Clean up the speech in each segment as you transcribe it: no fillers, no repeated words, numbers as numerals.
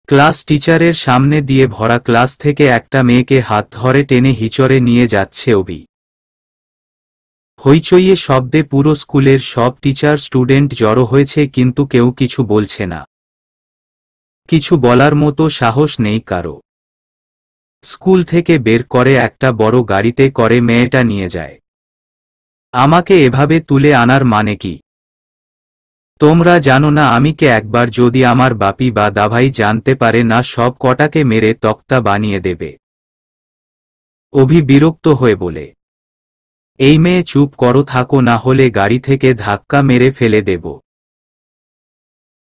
Class টিচারের সামনে দিয়ে ভরা ক্লাস থেকে একটা মেয়েকে হাত ধরে টেনে হিচড়ে নিয়ে যাচ্ছে অভি। হইচইয়ে শব্দে পুরো স্কুলের সব টিচার স্টুডেন্ট জড়ো হয়েছে, কিন্তু কেউ কিছু বলছে না। কিছু বলার মতো সাহস নেই কারো। স্কুল থেকে বের করে একটা বড় গাড়িতে করে মেয়েটা নিয়ে যায়। আমাকে এভাবে তুলে আনার মানে কি? তোমরা জানো না আমি কে? একবার যদি আমার বাপি বা দাভাই জানতে পারে না, সব কটাকে মেরে তক্তা বানিয়ে দেবে। অভি বিরক্ত হয়ে বলে, এই মেয়ে চুপ করো, থাকো, না হলে গাড়ি থেকে ধাক্কা মেরে ফেলে দেব।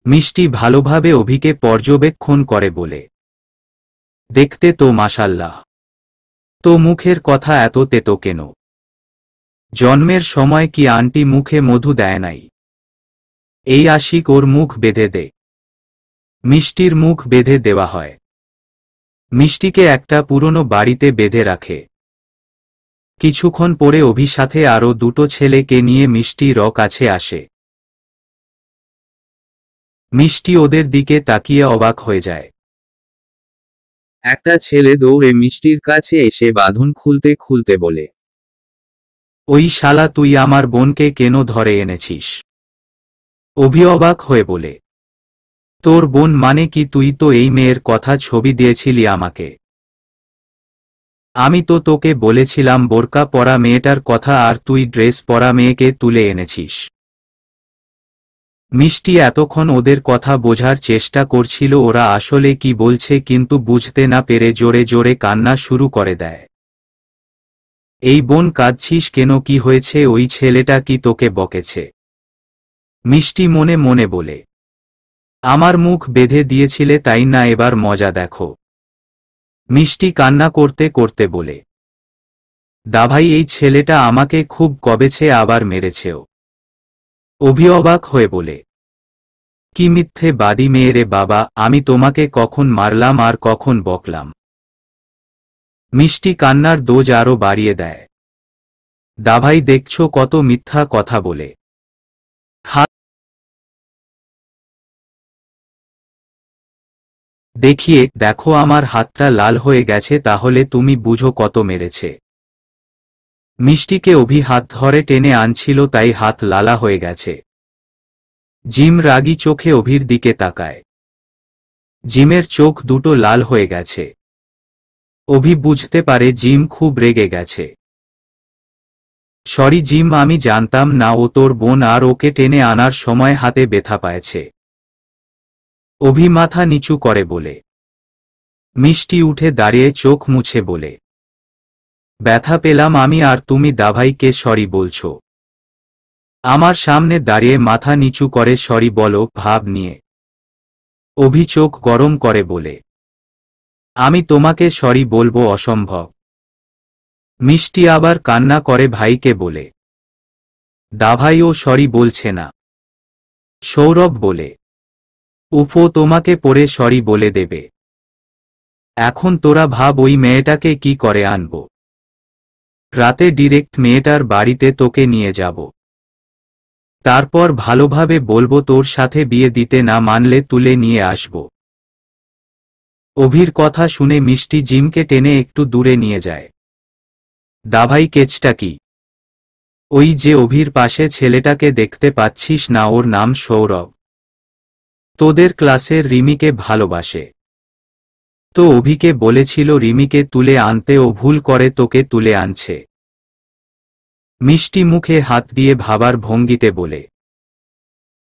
মিষ্টি ভালোভাবে অভিকে পর্যবেক্ষণ করে বলে, দেখতে তো মাশাল্লাহ। তো মুখের কথা এত তেতো কেন? জন্মের সময় কি আন্টি মুখে মধু দেয় নাই? এই আশিক ওর মুখ বেঁধে দে। মিষ্টির মুখ বেঁধে দেওয়া হয়। মিষ্টিকে একটা পুরনো বাড়িতে বেঁধে রাখে। কিছুক্ষণ পরে অভি সাথে আরো দুটো ছেলেকে নিয়ে মিষ্টি কাছে আসে। মিষ্টি ওদের দিকে তাকিয়ে অবাক হয়ে যায়। একটা ছেলে দৌড়ে মিষ্টির কাছে এসে বাঁধন খুলতে খুলতে বলে, ওই শালা, তুই আমার বোনকে কেন ধরে এনেছিস? অভি অবাক হয়ে বলে, তোর বোন মানে কি? তুই তো এই মেয়ের কথা ছবি দিয়েছিলি আমাকে। আমি তো তোকে বলেছিলাম বোরকা পরা মেয়েটার কথা, আর তুই ড্রেস পরা মেয়েকে তুলে এনেছিস। মিষ্টি এতক্ষণ ওদের কথা বোঝার চেষ্টা করছিল ওরা আসলে কি বলছে, কিন্তু বুঝতে না পেরে জোরে জোরে কান্না শুরু করে দেয়। এই বোন, কাঁদছিস কেন? কি হয়েছে? ওই ছেলেটা কি তোকে বকেছে? মিষ্টি মনে মনে বলে, আমার মুখ বেঁধে দিয়েছিলে তাই না, এবার মজা দেখো। মিষ্টি কান্না করতে করতে বলে, দাভাই, এই ছেলেটা আমাকে খুব কবেছে, আবার মেরেছেও। অভি অবাক হয়ে বলে, কি মিথ্যে বাদী মেয়ে রে বাবা, আমি তোমাকে কখন মারলাম আর কখন বকলাম? মিষ্টি কান্নার দোজ আরো বাড়িয়ে দেয়। দাভাই, দেখছো কত মিথ্যা কথা বলে। হাত দেখিয়ে দেখো, আমার হাতটা লাল হয়ে গেছে, তাহলে তুমি বুঝো কত মেরেছে। মিষ্টিকে অভি হাত ধরে টেনে আনছিল, তাই হাত লালা হয়ে গেছে। জিম রাগী চোখে অভির দিকে তাকায়। জিমের চোখ দুটো লাল হয়ে গেছে। অভি বুঝতে পারে জিম খুব রেগে গেছে। সরি জিম, আমি জানতাম না ও তোর বোন, আর ওকে টেনে আনার সময় হাতে ব্যথা পায়েছে। অভি মাথা নিচু করে বলে। মিষ্টি উঠে দাঁড়িয়ে চোখ মুছে বলে, ব্যথা পেলাম আমি, আর তুমি দাভাইকে সরি বলছো? আমার সামনে দাঁড়িয়ে মাথা নিচু করে সরি বলো ভাব নিয়ে। অভি চোখ গরম করে বলে, আমি তোমাকে সরি বলবো? অসম্ভব। মিষ্টি আবার কান্না করে ভাইকে বলে, দাভাই ও সরি বলছে না। সৌরভ বলে, উফো, তোমাকে পড়ে সরি বলে দেবে। এখন তোরা ভাব ওই মেয়েটাকে কি করে আনব। রাতে ডিরেক্ট মেয়েটার বাড়িতে তোকে নিয়ে যাব। তারপর ভালোভাবে বলবো তোর সাথে বিয়ে দিতে, না মানলে তুলে নিয়ে আসব। অভির কথা শুনে মিষ্টি জিমকে টেনে একটু দূরে নিয়ে যায়। দাভাই, কেচটা কি? ওই যে অভির পাশে ছেলেটাকে দেখতে পাচ্ছিস না, ওর নাম সৌরভ। তোদের ক্লাসের রিমিকে ভালোবাসে। তো অভিকে বলেছিল রিমিকে তুলে আনতে, ও ভুল করে তোকে তুলে আনছে। মিষ্টি মুখে হাত দিয়ে ভাবার ভঙ্গিতে বলে,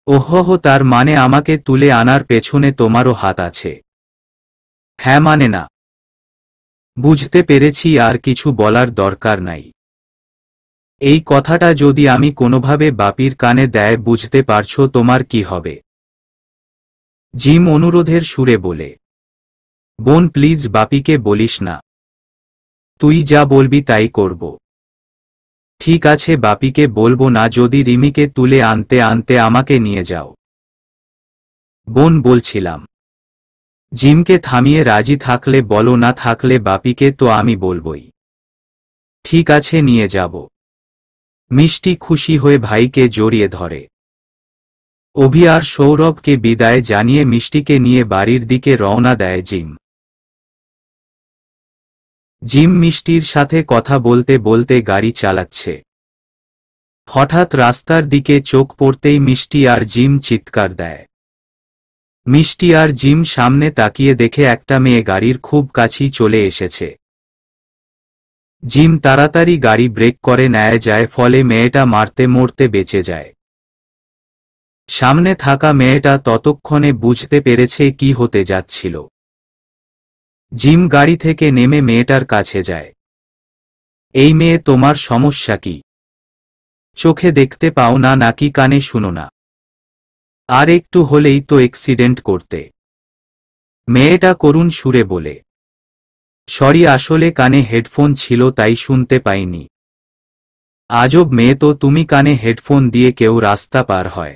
ওহহ, তার মানে আমাকে তুলে আনার পেছনে তোমারও হাত আছে? হ্যাঁ মানে না? বুঝতে পেরেছি, আর কিছু বলার দরকার নাই। এই কথাটা যদি আমি কোনোভাবে বাপির কানে দেয়, বুঝতে পারছো তোমার কি হবে? জিম অনুরোধের সুরে বলে, বোন প্লিজ, বাপিকে বলিস না। তুই যা বলবি তাই করব। ঠিক আছে, বাপিকে বলবো না যদি রিমিকে তুলে আনতে আনতে আমাকে নিয়ে যাও। বোন বলছিলাম। জিমকে থামিয়ে, রাজি থাকলে বলো, না থাকলে বাপিকে তো আমি বলবই। ঠিক আছে, নিয়ে যাব। মিষ্টি খুশি হয়ে ভাইকে জড়িয়ে ধরে। অভি আর সৌরভকে বিদায় জানিয়ে মিষ্টিকে নিয়ে বাড়ির দিকে রওনা দেয় জিম। জিম মিষ্টির সাথে কথা বলতে বলতে গাড়ি চালাচ্ছে। হঠাৎ রাস্তার দিকে চোখ পড়তেই মিষ্টি আর জিম চিৎকার দেয়। মিষ্টি আর জিম সামনে তাকিয়ে দেখে একটা মেয়ে গাড়ির খুব কাছেই চলে এসেছে। জিম তাড়াতাড়ি গাড়ি ব্রেক করে নেয় যায়, ফলে মেয়েটা মারতে মরতে বেঁচে যায়। সামনে থাকা মেয়েটা ততক্ষণে বুঝতে পেরেছে কি হতে যাচ্ছিল। জিম গাড়ি থেকে নেমে মেয়েটার কাছে যায়। এই মেয়ে, তোমার সমস্যা কি? চোখে দেখতে পাও না নাকি কানে শুনো না? আর একটু হলেই তো অ্যাক্সিডেন্ট করতে। মেয়েটা করুণ সুরে বলে, সরি, আসলে কানে হেডফোন ছিল তাই শুনতে পাইনি। আজব মেয়ে তো তুমি, কানে হেডফোন দিয়ে কেউ রাস্তা পার হয়?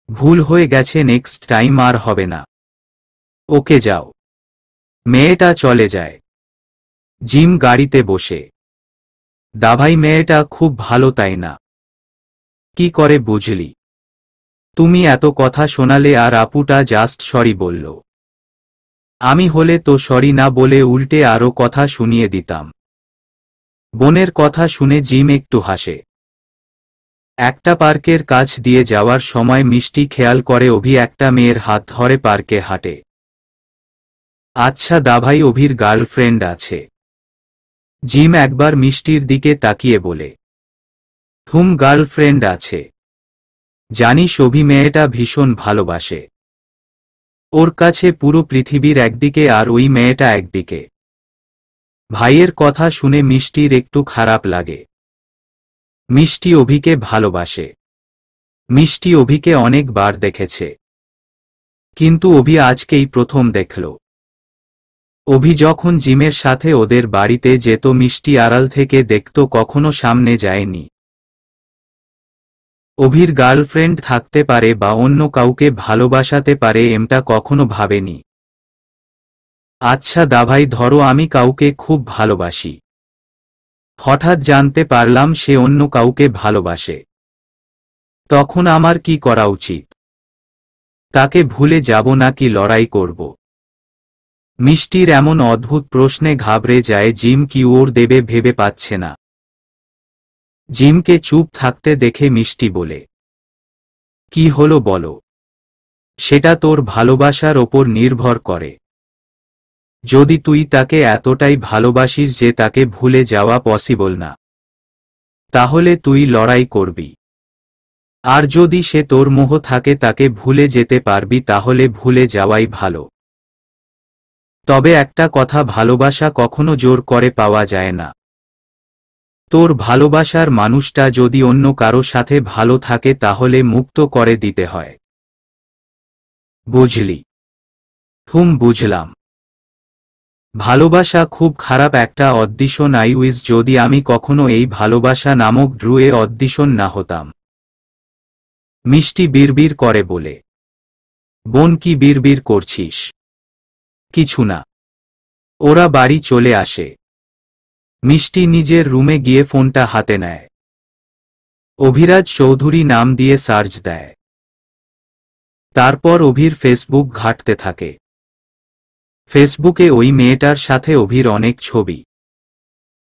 ভুল হয়ে গেছে, নেক্সট টাইম আর হবে না। ওকে যাও। মেয়েটা চলে যায়। জিম গাড়িতে বসে, দাভাই মেয়েটা খুব ভালো তাই না? কি করে বুঝলি? তুমি এত কথা শোনালে আর আপুটা জাস্ট সরি বলল। আমি হলে তো সরি না বলে উল্টে আরো কথা শুনিয়ে দিতাম। বোনের কথা শুনে জিম একটু হাসে। একটা পার্কের কাছ দিয়ে যাওয়ার সময় মিষ্টি খেয়াল করে অভি একটা মেয়ের হাত ধরে পার্কে হাঁটে। আচ্ছা দাভাই, অভির গার্লফ্রেন্ড আছে? জিম একবার মিষ্টির দিকে তাকিয়ে বলে, গার্লফ্রেন্ড আছে। জানিস, অভি মেয়েটা ভীষণ ভালোবাসে। ওর কাছে পুরো পৃথিবীর একদিকে আর ওই মেয়েটা একদিকে। ভাইয়ের কথা শুনে মিষ্টির একটু খারাপ লাগে। মিষ্টি অভিকে ভালোবাসে। মিষ্টি অভিকে অনেকবার দেখেছে, কিন্তু অভি আজকেই প্রথম দেখল। অভি যখন জিমের সাথে ওদের বাড়িতে যেত মিষ্টি আড়াল থেকে দেখত, কখনো সামনে যায়নি। অভির গার্লফ্রেন্ড থাকতে পারে বা অন্য কাউকে ভালোবাসাতে পারে এমটা কখনো ভাবেনি। আচ্ছা দাভাই, ধরো আমি কাউকে খুব ভালোবাসি। হঠাৎ জানতে পারলাম সে অন্য কাউকে ভালোবাসে। তখন আমার কি করা উচিত? তাকে ভুলে যাব নাকি লড়াই করব? মিষ্টির এমন অদ্ভুত প্রশ্নে ঘাবড়ে যায় জিম, কি ওর দেবে ভেবে পাচ্ছে না। জিমকে চুপ থাকতে দেখে মিষ্টি বলে, কি হলো বলো। সেটা তোর ভালোবাসার ওপর নির্ভর করে। যদি তুই তাকে এতটাই ভালোবাসিস যে তাকে ভুলে যাওয়া পসিবল না, তাহলে তুই লড়াই করবি। আর যদি সে তোর মোহ থাকে তাকে ভুলে যেতে পারবি, তাহলে ভুলে যাওয়াই ভালো। তবে একটা কথা, ভালোবাসা কখনো জোর করে পাওয়া যায় না। তোর ভালোবাসার মানুষটা যদি অন্য কারো সাথে ভালো থাকে তাহলে মুক্ত করে দিতে হয়। বুঝলি? বুঝলাম। ভালোবাসা খুব খারাপ একটা অডিশন। আই উইশ যদি আমি কখনো এই ভালোবাসা নামক ড্রুয়ে অডিশন না হতাম। মিষ্টি বিড়বিড় করে বলে, বোন কি বিড়বিড় করছিস? কিছু না। ওরা বাড়ি চলে আসে। মিষ্টি নিজের রুমে গিয়ে ফোনটা হাতে নেয়। অভিরাজ চৌধুরী নাম দিয়ে সার্চ দেয়। তারপর অভির ফেসবুক ঘাঁটতে থাকে। ফেসবুকে ওই মেয়েটার সাথে অভির অনেক ছবি।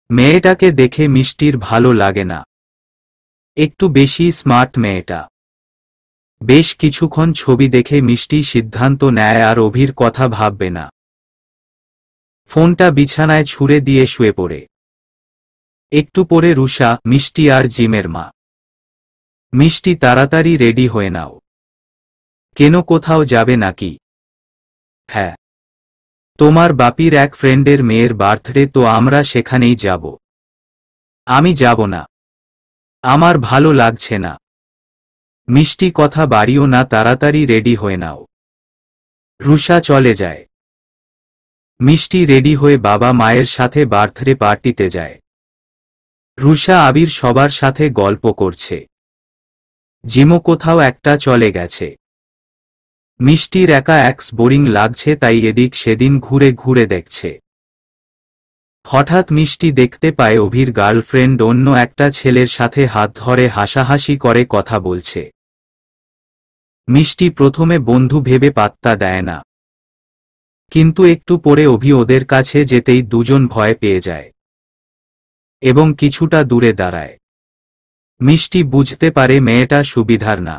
মেয়েটাকে দেখে মিষ্টির ভালো লাগে না। একটু বেশি স্মার্ট মেয়েটা। বেশ কিছুক্ষণ ছবি দেখে মিষ্টি সিদ্ধান্ত নেয় আর অভির কথা ভাববে না। ফোনটা বিছানায় ছুঁড়ে দিয়ে শুয়ে পড়ে। একটু পরে রুষা, মিষ্টি আর জিমের মা। মিষ্টি, তাড়াতাড়ি রেডি হয়ে নাও। কেন, কোথাও যাবে নাকি? হ্যাঁ, তোমার বাপির এক ফ্রেন্ডের মেয়ের বার্থডে, তো আমরা সেখানেই যাব। আমি যাব না। আমার ভালো লাগছে না। মিষ্টি, কথা বাড়িও না, তাড়াতাড়ি রেডি হয়ে নাও। রুষা চলে যায়। মিষ্টি রেডি হয়ে বাবা মায়ের সাথে বার্থডে পার্টিতে যায়। রুষা আবির সবার সাথে গল্প করছে। জিমও কোথাও একটা চলে গেছে। মিষ্টির একা বোরিং লাগছে, তাই এদিক সেদিন ঘুরে ঘুরে দেখছে। হঠাৎ মিষ্টি দেখতে পায় অভির গার্লফ্রেন্ড অন্য একটা ছেলের সাথে হাত ধরে হাসাহাসি করে কথা বলছে। মিষ্টি প্রথমে বন্ধু ভেবে পাত্তা দেয় না, কিন্তু একটু পরে অভি ওদের কাছে যেতেই দুজন ভয় পেয়ে যায় এবং কিছুটা দূরে দাঁড়ায়। মিষ্টি বুঝতে পারে মেয়েটা সুবিধার না।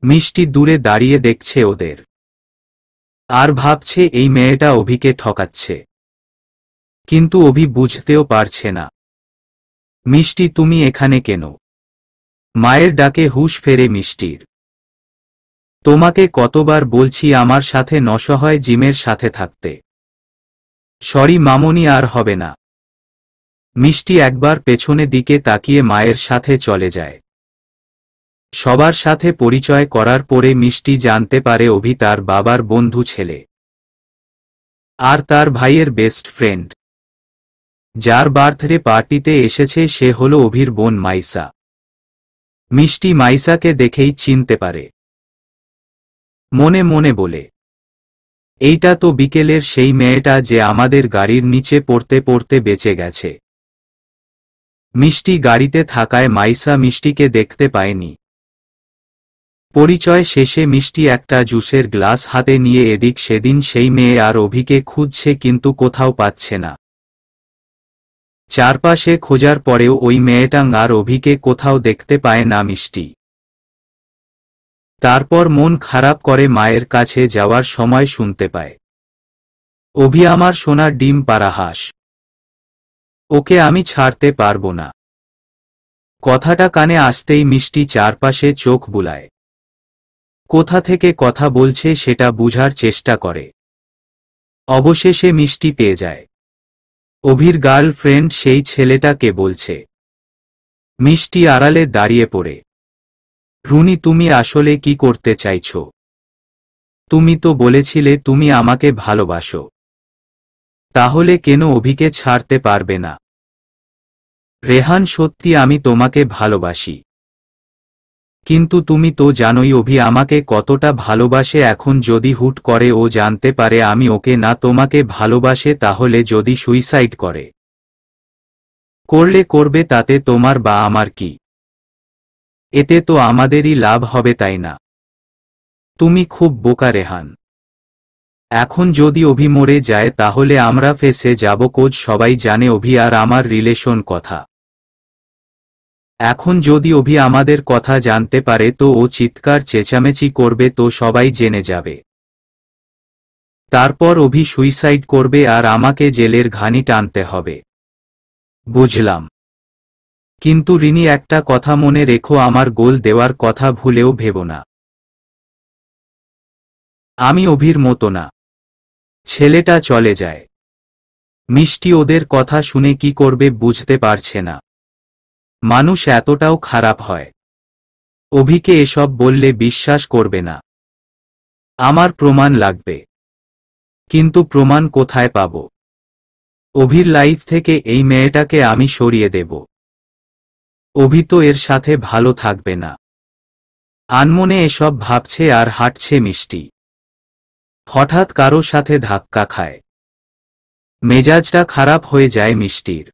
মিষ্টি দূরে দাঁড়িয়ে দেখছে ওদের আর ভাবছে এই মেয়েটা অভিকে ঠকাচ্ছে, কিন্তু অভি বুঝতেও পারছে না। মিষ্টি, তুমি এখানে কেন? মায়ের ডাকে হুঁশ ফেরে মিষ্টির। তোমাকে কতবার বলছি আমার সাথে নসহায় জিমের সাথে থাকতে। সরি মামনি, আর হবে না। মিষ্টি একবার পেছনে দিকে তাকিয়ে মায়ের সাথে চলে যায়। সবার সাথে পরিচয় করার পরে মিষ্টি জানতে পারে অভি তার বাবার বন্ধু ছেলে আর তার ভাইয়ের বেস্ট ফ্রেন্ড। যার বার্থডে পার্টিতে এসেছে সে হলো অভির বোন মাইসা। মিষ্টি মাইসাকে দেখেই চিনতে পারে। মনে মনে বলে, এইটা তো বিকেলের সেই মেয়েটা যে আমাদের গাড়ির নিচে পড়তে পড়তে বেঁচে গেছে। মিষ্টি গাড়িতে থাকায় মাইসা মিষ্টিকে দেখতে পায়নি। পরিচয় শেষে মিষ্টি একটা জুসের গ্লাস হাতে নিয়ে এদিক সেদিন সেই মেয়ে আর অভিকে খুঁজছে, কিন্তু কোথাও পাচ্ছে না। চারপাশে খোঁজার পরেও ওই মেয়েটাং আর অভিকে কোথাও দেখতে পায় না মিষ্টি। তারপর মন খারাপ করে মায়ের কাছে যাওয়ার সময় শুনতে পায়, অভি আমার সোনার ডিম পাড়া হাঁস, ওকে আমি ছাড়তে পারবো না। কথাটা কানে আসতেই মিষ্টি চারপাশে চোখ বুলায়। কোথা থেকে কথা বলছে সেটা বুঝার চেষ্টা করে। অবশেষে মিষ্টি পেয়ে যায়। অভির গার্লফ্রেন্ড সেই ছেলেটা কে বলছে। মিষ্টি আড়ালে দাঁড়িয়ে পড়ে, রুনি তুমি আসলে কি করতে চাইছো? তুমি তো বলেছিলে তুমি আমাকে ভালোবাসো, তাহলে কেন অভিকে ছাড়তে পারবে না? রেহান, সত্যি আমি তোমাকে ভালোবাসি, কিন্তু তুমি তো জানোই অভি আমাকে কতটা ভালোবাসে। এখন যদি হুট করে ও জানতে পারে আমি ওকে না তোমাকে ভালোবাসে, তাহলে যদি সুইসাইড করলে করবে, তাতে তোমার বা আমার কি? এতে তো আমাদেরই লাভ হবে, তাই না? তুমি খুব বোকা রেহান। এখন যদি অভি মরে যায় তাহলে আমরা ফেসে যাব। কোচ সবাই জানে অভি আর আমার রিলেশন কথা। এখন যদি অভি আমাদের কথা জানতে পারে তো ও চিৎকার চেঁচামেচি করবে, তো সবাই জেনে যাবে। তারপর অভি সুইসাইড করবে আর আমাকে জেলের ঘানি টানতে হবে। বুঝলাম, কিন্তু রিনি একটা কথা মনে রেখো, আমার গোল দেওয়ার কথা ভুলেও ভেবো না। আমি অভির মতো না। ছেলেটা চলে যায়। মিষ্টি ওদের কথা শুনে কি করবে বুঝতে পারছে না। মানুষ এতটাও খারাপ হয়? অভিকে এসব বললে বিশ্বাস করবে না। আমার প্রমাণ লাগবে, কিন্তু প্রমাণ কোথায় পাব? অভির লাইফ থেকে এই মেয়েটাকে আমি সরিয়ে দেব। অভি তো এর সাথে ভালো থাকবে না। আনমনে এসব ভাবছে আর হাঁটছে মিষ্টি। হঠাৎ কারো সাথে ধাক্কা খায়। মেজাজটা খারাপ হয়ে যায় মিষ্টির।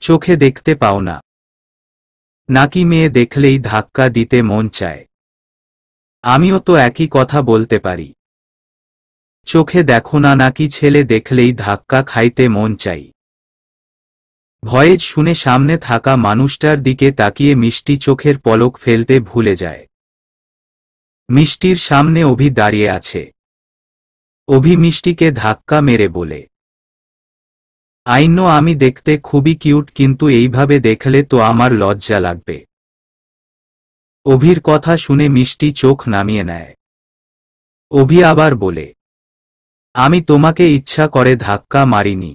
চোখে দেখতে পাও না নাকি মেয়ে দেখলেই ধাক্কা দিতে মন চায়? আমিও তো একই কথা বলতে পারি। চোখে দেখো না নাকি ছেলে দেখলেই ধাক্কা খাইতে মন চাই? ভয়ে শুনে সামনে থাকা মানুষটার দিকে তাকিয়ে মিষ্টি চোখের পলক ফেলতে ভুলে যায়। মিষ্টির সামনে অভি দাঁড়িয়ে আছে। অভি মিষ্টিকে ধাক্কা মেরে বলে, আইনো আমি দেখতে খুবই কিউট, কিন্তু এইভাবে দেখলে তো আমার লজ্জা লাগবে। অভির কথা শুনে মিষ্টি চোখ নামিয়ে নেয়। অভি আবার বলে, আমি তোমাকে ইচ্ছা করে ধাক্কা মারিনি,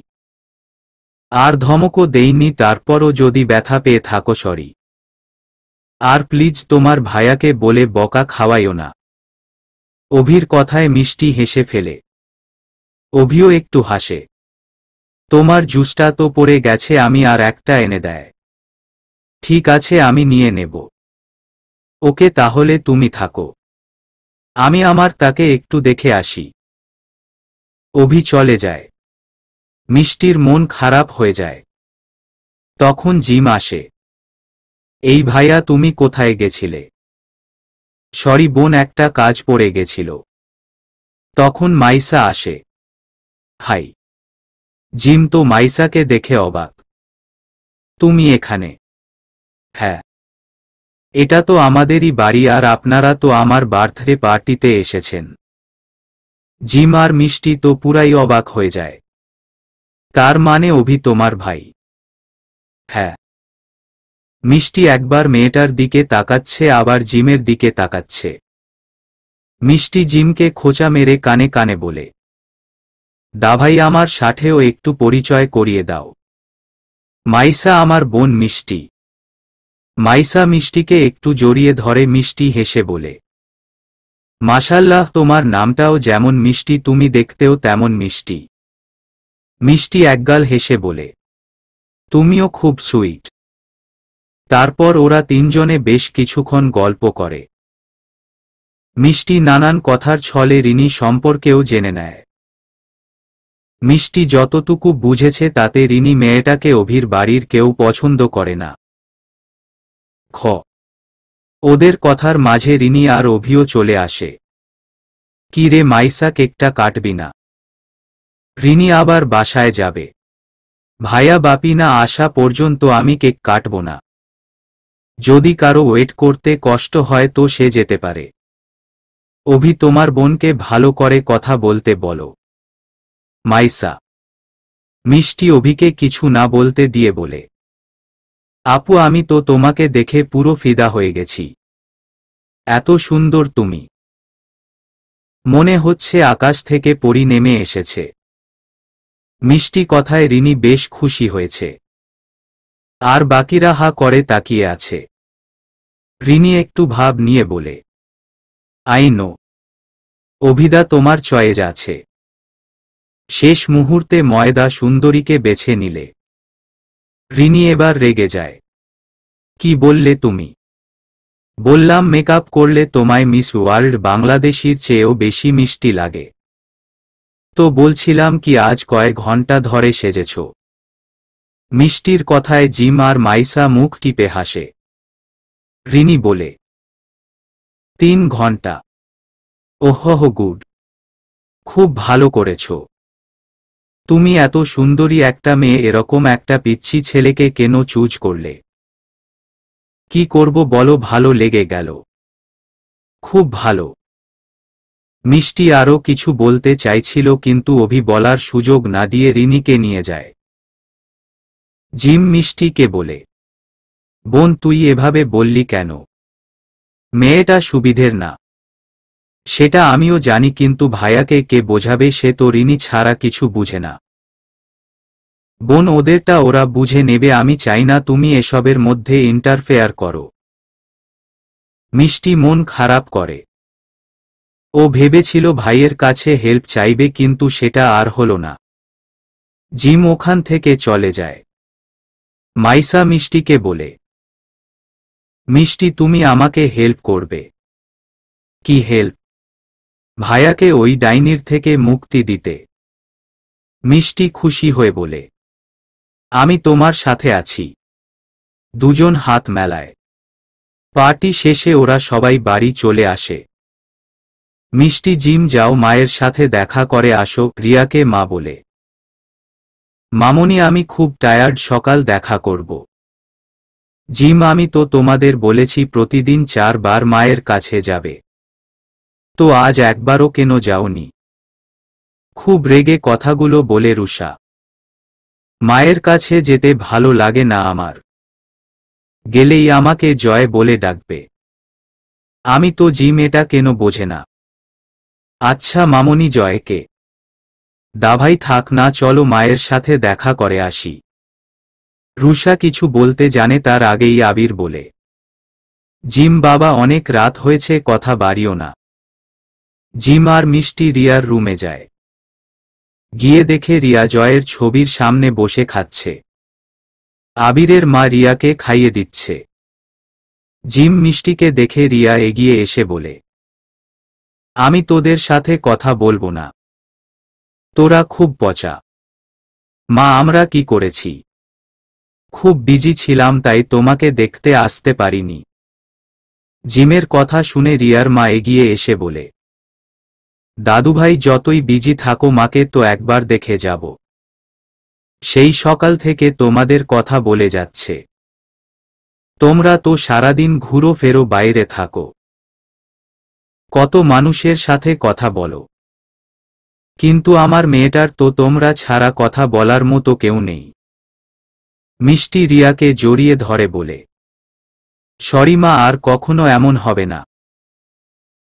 আর ধমকও দেইনি। তারপরও যদি ব্যথা পেয়ে থাকো সরি। আর প্লিজ তোমার ভাইয়াকে বলে বকা খাওয়াইও না। অভির কথায় মিষ্টি হেসে ফেলে। অভিও একটু হাসে। তোমার জুসটা তো পড়ে গেছে, আমি আর একটা এনে দেয়। ঠিক আছে, আমি নিয়ে নেব। ওকে, তাহলে তুমি থাকো, আমি আমার তাকে একটু দেখে আসি। অভি চলে যায়। মিষ্টির মন খারাপ হয়ে যায়। তখন জিম আসে। এই ভাইয়া, তুমি কোথায় গেছিলে? সরি বোন, একটা কাজ পড়ে গেছিল। তখন মাইসা আসে। হাই। জিম তো মাইসাকে দেখে অবাক। তুমি এখানে? হ্যাঁ। এটা তো আমাদেরই বাড়ি, আর আপনারা তো আমার বার্থডে পার্টিতে এসেছেন। জিম আর মিষ্টি তো পুরাই অবাক হয়ে যায়। তার মানে অভি তোমার ভাই? হ্যাঁ। মিষ্টি একবার মেয়েটার দিকে তাকাচ্ছে, আবার জিমের দিকে তাকাচ্ছে। মিষ্টি জিমকে খোঁচা মেরে কানে কানে বলে, দাভাই আমার সাথেও একটু পরিচয় করিয়ে দাও। মাইসা আমার বোন মিষ্টি। মাইসা মিষ্টিকে একটু জড়িয়ে ধরে। মিষ্টি হেসে বলে, মাশাল্লাহ, তোমার নামটাও যেমন মিষ্টি, তুমি দেখতেও তেমন মিষ্টি। মিষ্টি একগাল হেসে বলে, তুমিও খুব সুইট। তারপর ওরা তিনজনে বেশ কিছুক্ষণ গল্প করে। মিষ্টি নানান কথার ছলে রিনি সম্পর্কেও জেনে নেয়। মিষ্টি যতটুকু বুঝেছে তাতে রিনি মেয়েটাকে অভির বাড়ির কেউ পছন্দ করে না। খ। ওদের কথার মাঝে রিনি আর অভিও চলে আসে। কি রে মাইসা, কেকটা কাটবি না? রিনি আবার বাসায় যাবে। ভাইয়া বাপি না আসা পর্যন্ত আমি কেক কাটব না। যদি কারো ওয়েট করতে কষ্ট হয় তো সে যেতে পারে। অভি, তোমার বোনকে ভালো করে কথা বলতে বলো। মাইসা। মিষ্টি অভিকে কিছু না বলতে দিয়ে বলে, আপু আমি তো তোমাকে দেখে পুরো ফিদা হয়ে গেছি। এত সুন্দর তুমি। মনে হচ্ছে আকাশ থেকে পরি নেমে এসেছে। মিষ্টি কথায় রিনি বেশ খুশি হয়েছে। আর বাকিরা হা করে তাকিয়ে আছে। রিনি একটু ভাব নিয়ে বলে, আই নো। অভিদা তোমার চয়েজ আছে। শেষ মুহূর্তে ময়দা সুন্দরীকে বেছে নিলে। রিনি এবার রেগে যায়। কি বললে তুমি? বললাম মেকআপ করলে তোমায় মিস ওয়ার্ল্ড বাংলাদেশীর চেয়েও বেশি মিষ্টি লাগে। তো বলছিলাম কি আজ কয়েক ঘন্টা ধরে সেজেছ? মিষ্টির কথায় জিম আর মাইসা মুখ টিপে হাসে। রিনি বলে, 3 ঘন্টা। ওহহ গুড। খুব ভালো করেছ। তুমি এত সুন্দরী একটা মেয়ে, এরকম একটা পিচ্ছি ছেলেকে কেন চুজ করলে? কি করব বলো, ভালো লেগে গেল। খুব ভালো। মিষ্টি আরও কিছু বলতে চাইছিল কিন্তু অভি বলার সুযোগ না দিয়ে রিনিকে নিয়ে যায়। জিম মিষ্টিকে বলে, বোন তুই এভাবে বললি কেন? মেয়েটা সুবিধের না। সেটা আমিও জানি, কিন্তু ভাইয়াকে কে বোঝাবে? সে তো রিনি ছাড়া কিছু বুঝে না। বোন ওদেরটা ওরা বুঝে নেবে, আমি চাই না তুমি এসবের মধ্যে ইন্টারফেয়ার করো। মিষ্টি মন খারাপ করে। ও ভেবেছিল ভাইয়ের কাছে হেল্প চাইবে, কিন্তু সেটা আর হলো না। জিম ওখান থেকে চলে যায়। মাইসা মিষ্টিকে বলে, মিষ্টি তুমি আমাকে হেল্প করবে। কি হেল্প? ভাইয়াকে ওই ডাইনির থেকে মুক্তি দিতে। মিষ্টি খুশি হয়ে বলে, আমি তোমার সাথে আছি। দুজন হাত মেলায়। পার্টি শেষে ওরা সবাই বাড়ি চলে আসে। মিষ্টি জিম যাও, মায়ের সাথে দেখা করে আসো, রিয়াকে মা বলে। মামনি আমি খুব টায়ার্ড, সকাল দেখা করব। জিম আমি তো তোমাদের বলেছি প্রতিদিন 4 বার মায়ের কাছে যাবে। তো আজ একবারও কেন যাওনি? খুব রেগে কথাগুলো বলে রুষা। মায়ের কাছে যেতে ভালো লাগে না আমার। গেলেই আমাকে জয় বলে ডাকবে। আমি তো জিম এটা কেন বোঝে না। আচ্ছা মামনি জয়কে। দাভাই থাক না, চলো মায়ের সাথে দেখা করে আসি। রুষা কিছু বলতে জানে তার আগেই আবির বলে, জিম বাবা অনেক রাত হয়েছে, কথা বাড়িও না। জিম আর মিষ্টি রিয়ার রুমে যায়। গিয়ে দেখে রিয়া জয়ের ছবির সামনে বসে খাচ্ছে। আবিরের মা রিয়াকে খাইয়ে দিচ্ছে। জিম মিষ্টিকে দেখে রিয়া এগিয়ে এসে বলে, আমি তোদের সাথে কথা বলবো না। তোরা খুব পচা। মা আমরা কি করেছি? খুব বিজি ছিলাম তাই তোমাকে দেখতে আসতে পারিনি। জিমের কথা শুনে রিয়ার মা এগিয়ে এসে বলে, দাদুভাই যতই বিজি থাকো মাকে তো একবার দেখে যাব। সেই সকাল থেকে তোমাদের কথা বলে যাচ্ছে। তোমরা তো সারাদিন ঘুরো ফেরো বাইরে থাকো, কত মানুষের সাথে কথা বলো, কিন্তু আমার মেয়েটার তো তোমরা ছাড়া কথা বলার মতো কেউ নেই। মিষ্টি রিয়াকে জড়িয়ে ধরে বলে, সরি মা, আর কখনো এমন হবে না।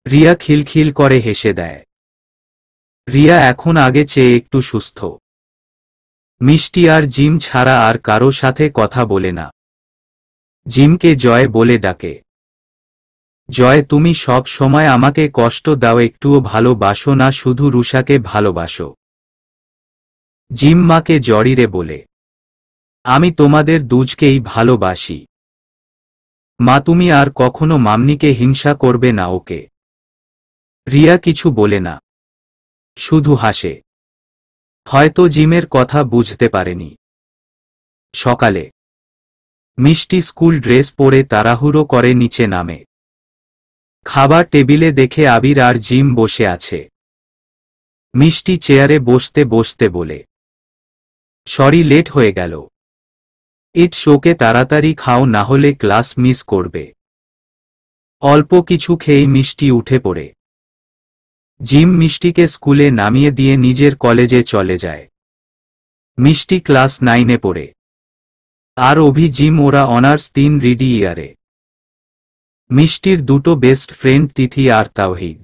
রিয়া খিলখিল করে হেসে দেয়। রিয়া এখন আগে চেয়ে একটু সুস্থ। মিষ্টি আর জিম ছাড়া আর কারো সাথে কথা বলে না। জিমকে জয় বলে ডাকে। জয়, তুমি সব সময় আমাকে কষ্ট দাও, একটুও ভালোবাসো না, শুধু রুষাকে ভালোবাসো। জিম মাকে জড়িয়ে বলে, আমি তোমাদের দুজকেই ভালোবাসি মা, তুমি আর কখনো মামনিকে হিংসা করবে না ওকে। রিয়া কিছু বলে না, শুধু হাসে। হয়তো জিমের কথা বুঝতে পারেনি। সকালে মিষ্টি স্কুল ড্রেস পরে তাড়াহুড়ো করে নিচে নামে। খাবার টেবিলে দেখে আবির আর জিম বসে আছে। মিষ্টি চেয়ারে বসতে বসতে বলে, সরি লেট হয়ে গেল। ইটস ওকে, তাড়াতাড়ি খাও না হলে ক্লাস মিস করবে। অল্প কিছু খেয়েই মিষ্টি উঠে পড়ে। জিম মিষ্টিকে স্কুলে নামিয়ে দিয়ে নিজের কলেজে চলে যায়। মিষ্টি ক্লাস 9-এ পড়ে। আর অভি জিম ওরা অনার্স 3 রিডি ইয়ারে। মিষ্টির দুটো বেস্ট ফ্রেন্ড তিথি আর তাওহিদ।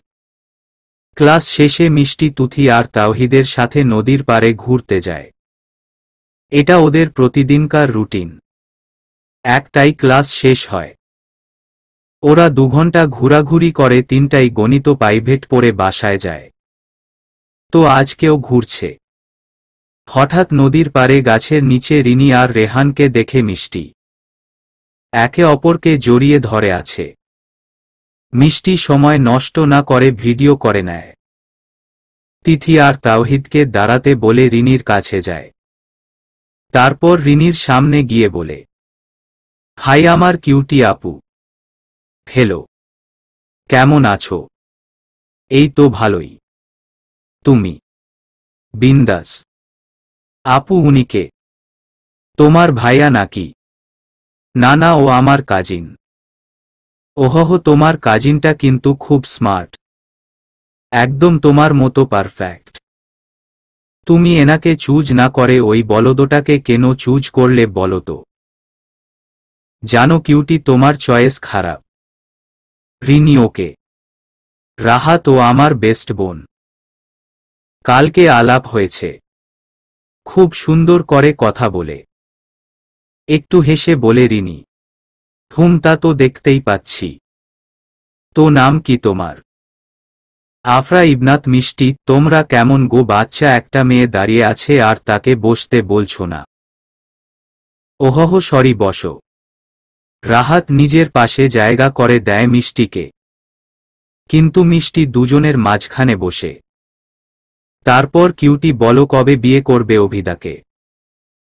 ক্লাস শেষে মিষ্টি তুথি আর তাওহিদের সাথে নদীর পাড়ে ঘুরতে যায়। এটা ওদের প্রতিদিনকার রুটিন। একটাই ক্লাস শেষ হয়, ওরা 2 ঘন্টা ঘোরাঘুরি করে, 3টায় গণিত প্রাইভেট পড়ে বাসায় যায়। তো আজকেও ঘুরছে। হঠাৎ নদীর পাড়ে গাছের নিচে রিনি আর রেহানকে দেখে মিষ্টি। একে অপরকে জড়িয়ে ধরে আছে। মিষ্টি সময় নষ্ট না করে ভিডিও করে নেয়। তিথি আর তাওহিদকে দাঁড়াতে বলে রিনির কাছে যায়। তারপর রিনির সামনে গিয়ে বলে, হাই আমার কিউটি আপু। হ্যালো, কেমন আছো? এই তো ভালোই। তুমি? বিন্দাস। আপু উনিকে? তোমার ভাইয়া নাকি? না না, ও আমার কাজিন। ওহহ, তোমার কাজিনটা কিন্তু খুব স্মার্ট, একদম তোমার মতো পারফেক্ট। তুমি এনাকে চুজ না করে ওই বলদটাকে কেন চুজ করলে বলো তো? জানো কিউটি, তোমার চয়েস খারাপ। রিনি ওকে। রাহাত ও আমার বেস্ট বোন। কালকে আলাপ হয়েছে, খুব সুন্দর করে কথা বলে। একটু হেসে বলে রিনি, তা তো দেখতেই পাচ্ছি। তো নাম কি তোমার? আফরা ইবনাত। মিষ্টি, তোমরা কেমন গো? বাচ্চা একটা মেয়ে দাঁড়িয়ে আছে আর তাকে বসতে বলছো না? ওহহ সরি, বসো। রাহাত নিজের পাশে জায়গা করে দেয় মিষ্টিকে, কিন্তু মিষ্টি দুজনের মাঝখানে বসে। তারপর কিউটি, বলো কবে বিয়ে করবে অভিদাকে?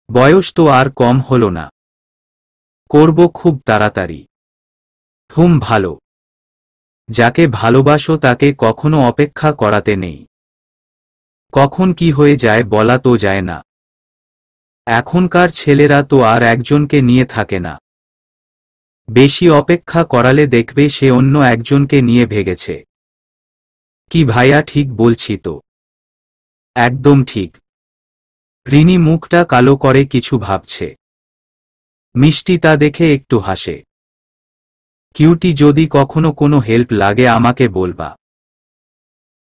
বয়স তো আর কম হলো না। করব খুব তাড়াতাড়ি। ভালো। যাকে ভালোবাসো তাকে কখনো অপেক্ষা করাতে নেই। কখন কি হয়ে যায় বলা তো যায় না। এখনকার ছেলেরা তো আর একজনকে নিয়ে থাকে না। বেশি অপেক্ষা করালে দেখবে সে অন্য একজনকে নিয়ে ভেগেছে। কি ভাইয়া, ঠিক বলছি তো? একদম ঠিক। রিনি মুখটা কালো করে কিছু ভাবছে। মিষ্টি তা দেখে একটু হাসে। কিউটি, যদি কখনো কোনো হেল্প লাগে আমাকে বলবা।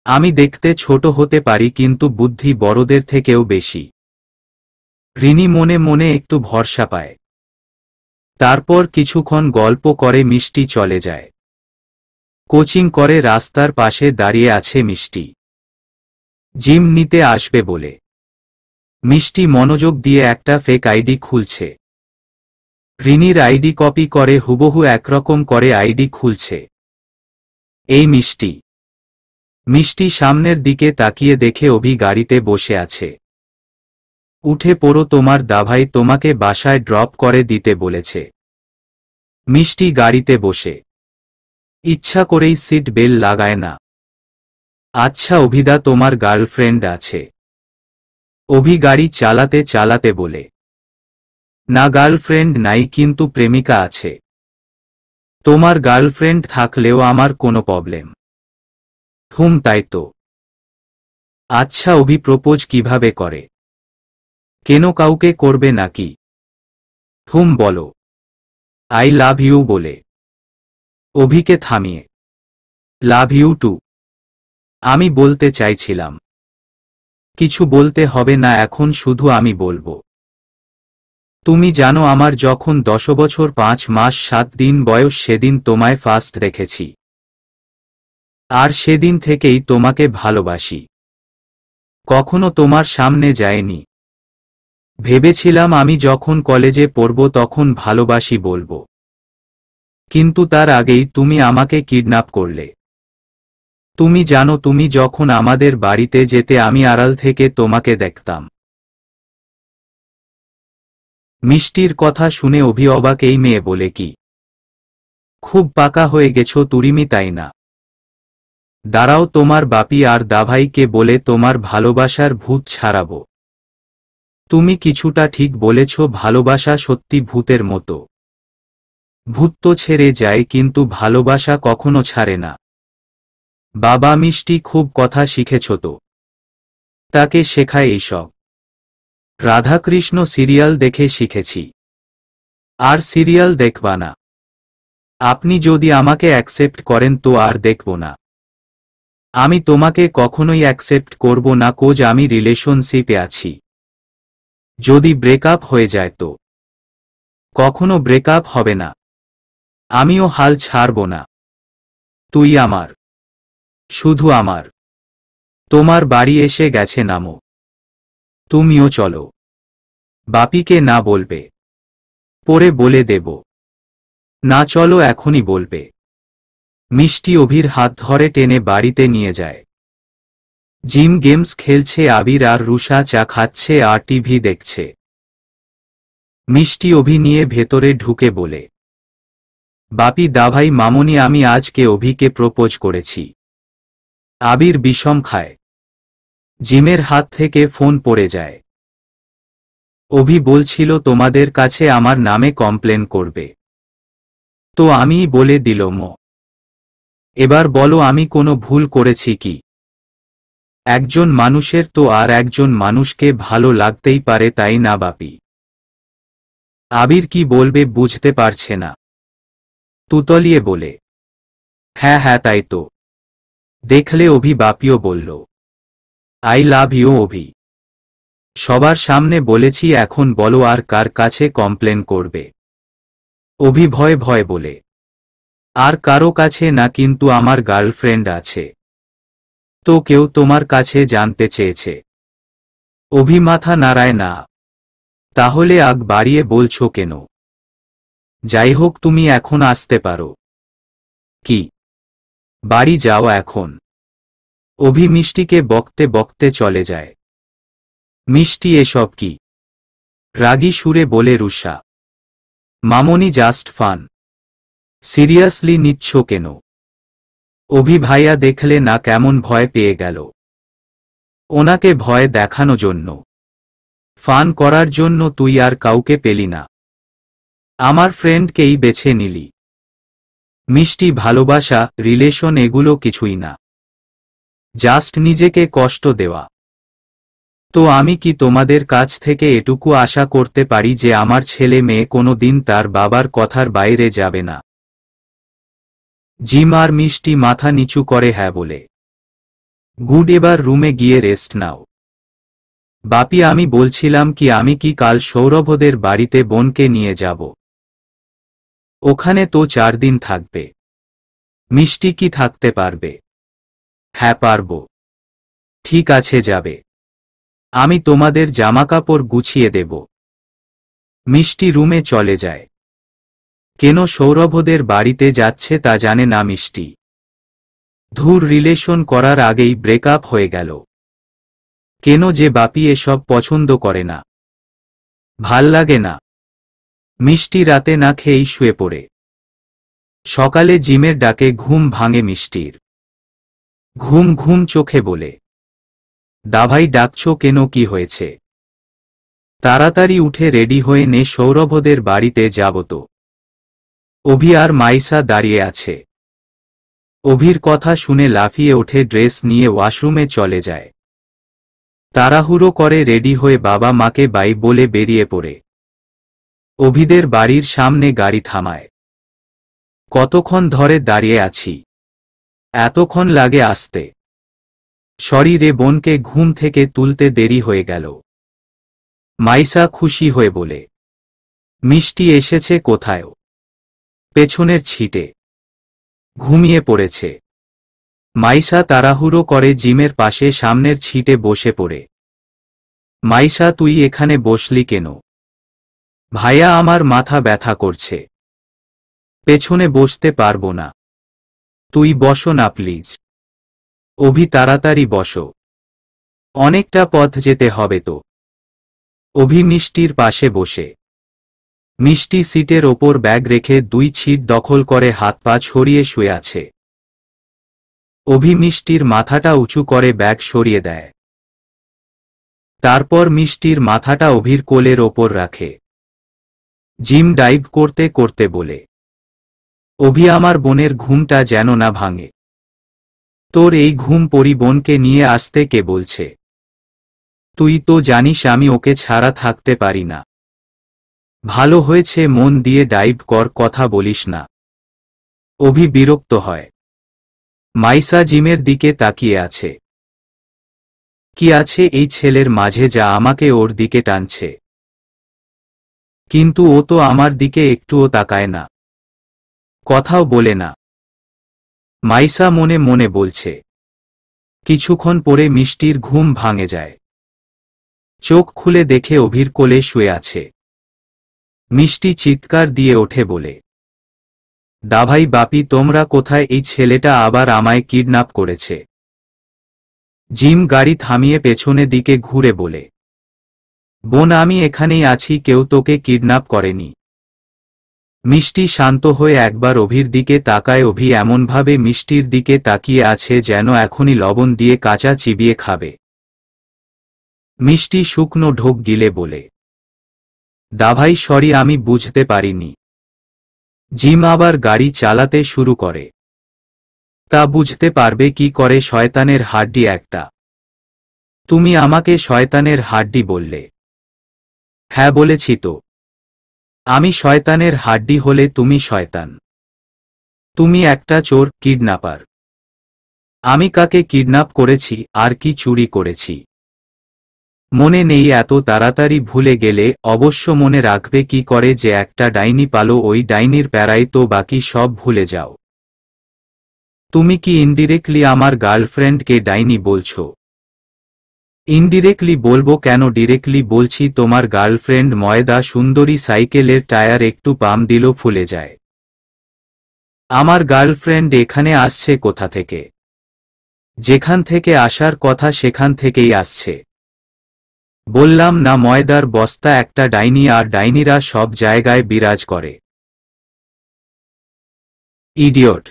আমি দেখতে ছোট হতে পারি কিন্তু বুদ্ধি বড়দের থেকেও বেশি। রিনি মনে মনে একটু ভরসা পায়। তারপর কিছুক্ষণ গল্প করে মিষ্টি চলে যায়। কোচিং করে রাস্তার পাশে দাঁড়িয়ে আছে মিষ্টি। জিম নিতে আসবে বলে। মিষ্টি মনোযোগ দিয়ে একটা ফেক আইডি খুলছে। রিনির আইডি কপি করে হুবহু একরকম করে আইডি খুলছে। এই মিষ্টি। মিষ্টি সামনের দিকে তাকিয়ে দেখে অভি গাড়িতে বসে আছে। উঠে পড়ো, তোমার দাভাই তোমাকে বাসায় ড্রপ করে দিতে বলেছে। মিষ্টি গাড়িতে বসে ইচ্ছা করেই সিট বেল্ট লাগায় না। আচ্ছা অভিদা, তোমার গার্লফ্রেন্ড আছে? অভি গাড়ি চালাতে চালাতে বলে। না, গার্লফ্রেন্ড নাই, কিন্তু প্রেমিকা আছে। তোমার গার্লফ্রেন্ড থাকলেও আমার কোনো প্রবলেম। তাই তো। আচ্ছা অভি প্রপোজ কিভাবে করে? কেন, কাউকে করবে নাকি? বলো। আই লাভ ইউ বলে। অভিকে থামিয়ে। Love you too. আমি বলতে চাইছিলাম। কিছু বলতে হবে না এখন, শুধু আমি বলবো। তুমি জানো আমার যখন 10 বছর 5 মাস 7 দিন বয়স সেদিন তোমায় ফার্স্ট দেখেছি। আর সেদিন থেকেই তোমাকে ভালোবাসি। কখনো তোমার সামনে যায়নি। ভেবেছিলাম আমি যখন কলেজে পড়ব তখন ভালোবাসি বলবো। কিন্তু তার আগেই তুমি আমাকে কিডন্যাপ করলে। তুমি জানো, তুমি যখন আমাদের বাড়িতে যেতে আমি আড়াল থেকে তোমাকে দেখতাম। মিষ্টির কথা শুনে অভি অবাক। এই মেয়ে বলে কি? খুব পাকা হয়ে গেছো তুরিমি, তাই না? দাঁড়াও, তোমার বাপি আর দাভাইকে বলে তোমার ভালোবাসার ভূত ছাড়াবো। তুমি কিছুটা ঠিক বলেছ, ভালোবাসা সত্যি ভূতের মতো। ভূত তো ছেড়ে যায়, কিন্তু ভালোবাসা কখনো ছাড়ে না। বাবা, মিষ্টি খুব কথা শিখেছ তো? তাকে শেখায় এইসব? রাধাকৃষ্ণ সিরিয়াল দেখে শিখেছি। আর সিরিয়াল দেখবা না? আপনি যদি আমাকে অ্যাকসেপ্ট করেন তো আর দেখব না। আমি তোমাকে কখনোই অ্যাকসেপ্ট করব না, কোজ আমি রিলেশনশিপে আছি। যদি ব্রেকআপ হয়ে যায় তো? কখনো ব্রেকআপ হবে না। আমিও হাল ছাড়ব না। তুই আমার, শুধু আমার। তোমার বাড়ি এসে গেছে, নামো। তুমিও চলো। বাপিকে না বলবে? পরে বলে দেব। না, চলো, এখনই বলবে। মিষ্টি অভির হাত ধরে টেনে বাড়িতে নিয়ে যায়। জিম গেমস খেলছে আবির আর রুষা, চা খাচ্ছে আর টিভি দেখছে। মিষ্টি অভি নিয়ে ভেতরে ঢুকে বলে, বাপি, দাভাই, মামনি, আমি আজকে অভিকে প্রপোজ করেছি। আবির বিষম খায়। জিমের হাত থেকে ফোন পড়ে যায়। অভি বলছিল তোমাদের কাছে আমার নামে কমপ্লেন করবে। তো আমিই বলে দিলম। এবার বলো আমি কোনো ভুল করেছি কি? একজন মানুষের তো আর একজন মানুষকে ভালো লাগতেই পারে, তাই না বাপি? আবির কি বলবে বুঝতে পারছে না। তুতলিয়ে বলে, হ্যাঁ হ্যাঁ, তাই তো। দেখলে অভি, বাপিও বলল আই লাভ ইউ অভি। সবার সামনে বলেছি, এখন বলো আর কার কাছে কমপ্লেন করবে? অভি ভয়ে ভয়ে বলে, আর কারো কাছে না, কিন্তু আমার গার্লফ্রেন্ড আছে। তো কেউ তোমার কাছে জানতে চেয়েছে? অভি মাথা নাড়ায় না। তাহলে আগ বাড়িয়ে বলছো কেন? যাই হোক, তুমি এখন আসতে পারো। কি? বাড়ি যাও এখন। অভি মিষ্টিকে বকতে বকতে চলে যায়। মিষ্টি, এসব কি? রাগী সুরে বলে রুষা। মামনি, জাস্ট ফান। সিরিয়াসলি নিচ্ছ কেন? অভি ভাইয়া দেখলে না কেমন ভয় পেয়ে গেল। ওনাকে ভয় দেখানো জন্য, ফান করার জন্য তুই আর কাউকে পেলি না, আমার ফ্রেন্ডকেই বেছে নিলি। মিষ্টি, ভালোবাসা, রিলেশন এগুলো কিছুই না, জাস্ট নিজেকে কষ্ট দেওয়া। তো আমি কি তোমাদের কাছ থেকে এটুকু আশা করতে পারি যে আমার ছেলে মেয়ে কোনো দিন তার বাবার কথার বাইরে যাবে না? জিম আর মিষ্টি মাথা নিচু করে হ্যাঁ বলে। গুড, এবার রুমে গিয়ে রেস্ট নাও। বাপি, আমি বলছিলাম কি, আমি কি কাল সৌরভদের বাড়িতে বোনকে নিয়ে যাব? ওখানে তো 4 দিন থাকবে। মিষ্টি, কি থাকতে পারবে? হ্যাঁ পারব। ঠিক আছে, যাবে। আমি তোমাদের জামাকাপড় গুছিয়ে দেব। মিষ্টি রুমে চলে যায়। কেন সৌরভদের বাড়িতে যাচ্ছে তা জানে না মিষ্টি। ধুর, রিলেশন করার আগেই ব্রেকআপ হয়ে গেল। কেন যে বাপি এসব পছন্দ করে না, ভাল লাগে না। মিষ্টি রাতে না খেয়েই শুয়ে পড়ে। সকালে জিমের ডাকে ঘুম ভাঙে মিষ্টির। ঘুম ঘুম চোখে বলে, দাভাই ডাকছো কেন, কি হয়েছে? তাড়াতাড়ি উঠে রেডি হয়ে নে, সৌরভদের বাড়িতে যাব তো। অভি আর মাইসা দাঁড়িয়ে আছে। অভির কথা শুনে লাফিয়ে ওঠে, ড্রেস নিয়ে ওয়াশরুমে চলে যায়। তাড়াহুড়ো করে রেডি হয়ে বাবা মাকে বাই বলে বেরিয়ে পড়ে। অভিদের বাড়ির সামনে গাড়ি থামায়। কতক্ষণ ধরে দাঁড়িয়ে আছি, এতক্ষণ লাগে আসতে। সরি রে, বোনকে ঘুম থেকে তুলতে দেরি হয়ে গেল। মাইসা খুশি হয়ে বলে, মিষ্টি এসেছে কোথায়? পেছনের ছিটে ঘুমিয়ে পড়েছে। মাইসা তাড়াহুড়ো করে জিমের পাশে সামনের ছিটে বসে পড়ে। মাইসা, তুই এখানে বসলি কেন? ভাইয়া, আমার মাথা ব্যথা করছে, পেছনে বসতে পারবো না। তুই বসো না প্লিজ। অভি, তাড়াতাড়ি বসো, অনেকটা পথ যেতে হবে তো। অভি মিষ্টির পাশে বসে। মিষ্টি সিটের ওপর ব্যাগ রেখে 2 সিট দখল করে হাত পা ছড়িয়ে শুয়ে আছে। অভি মিষ্টির মাথাটা উঁচু করে ব্যাগ সরিয়ে দেয়। তারপর মিষ্টির মাথাটা অভির কোলের ওপর রাখে। জিম ডাইভ করতে করতে বলে, অভি, আমার বোনের ঘুমটা যেন না ভাঙে। তোর এই ঘুম পরি বোনকে নিয়ে আসতে কে বলছে? তুই তো জানিস আমি ওকে ছাড়া থাকতে পারি না। ভালো হয়েছে, মন দিয়ে ডাইভ কর, কথা বলিস না। অভি বিরক্ত হয়। মাইসা জিমের দিকে তাকিয়ে আছে। কি আছে এই ছেলের মাঝে যা আমাকে ওর দিকে টানছে? কিন্তু ও তো আমার দিকে একটুও তাকায় না, কথাও বলে না। মাইসা মনে মনে বলছে। কিছুক্ষণ পরে মিষ্টির ঘুম ভাঙে যায়। চোখ খুলে দেখে অভির কোলে শুয়ে আছে। মিষ্টি চিৎকার দিয়ে ওঠে বলে, দাভাই বাপি, তোমরা কোথায়? এই ছেলেটা আবার আমায় কিডন্যাপ করেছে। জিম গাড়ি থামিয়ে পেছনে দিকে ঘুরে বলে, বোন, আমি এখানেই আছি, কেউ তোকে কিডন্যাপ করেনি। মিষ্টি শান্ত হয়ে একবার অভির দিকে তাকায়। অভি এমনভাবে মিষ্টির দিকে তাকিয়ে আছে যেন এখনই লবণ দিয়ে কাঁচা চিবিয়ে খাবে। মিষ্টি শুকনো ঢোক গিলে বলে, দাভাই সরি, আমি বুঝতে পারিনি। জিম আবার গাড়ি চালাতে শুরু করে। তা বুঝতে পারবে কি করে, শয়তানের হাড্ডি একটা। তুমি আমাকে শয়তানের হাড্ডি বললে? হ্যাঁ বলেছি তো। আমি শয়তানের হাড্ডি হলে তুমি শয়তান। তুমি একটা চোর, কিডন্যাপার। আমি কাকে কিডন্যাপ করেছি আর কি চুরি করেছি মনে নেই? এত তাড়াতাড়ি ভুলে গেলে অবশ্য মনে রাখবে কি করে যে একটা ডাইনি পালো, ওই ডাইনির প্যারায় তো বাকি সব ভুলে যাও। তুমি কি ইনডিরেক্টলি আমার গার্লফ্রেন্ডকে ডাইনি বলছো? ইনডিরেক্টলি বলবো কেন, ডিরেক্টলি বলছি। তোমার গার্লফ্রেন্ড ময়দা সুন্দরী, সাইকেলের টায়ার একটু পাম দিল ফুলে যায়। আমার গার্লফ্রেন্ড এখানে আসছে কোথা থেকে? যেখান থেকে আসার কথা সেখান থেকেই আসছে। বললাম না, ময়দার বস্তা একটা ডাইনি, আর ডাইনিরা সব জায়গায় বিরাজ করে। ইডিয়ট!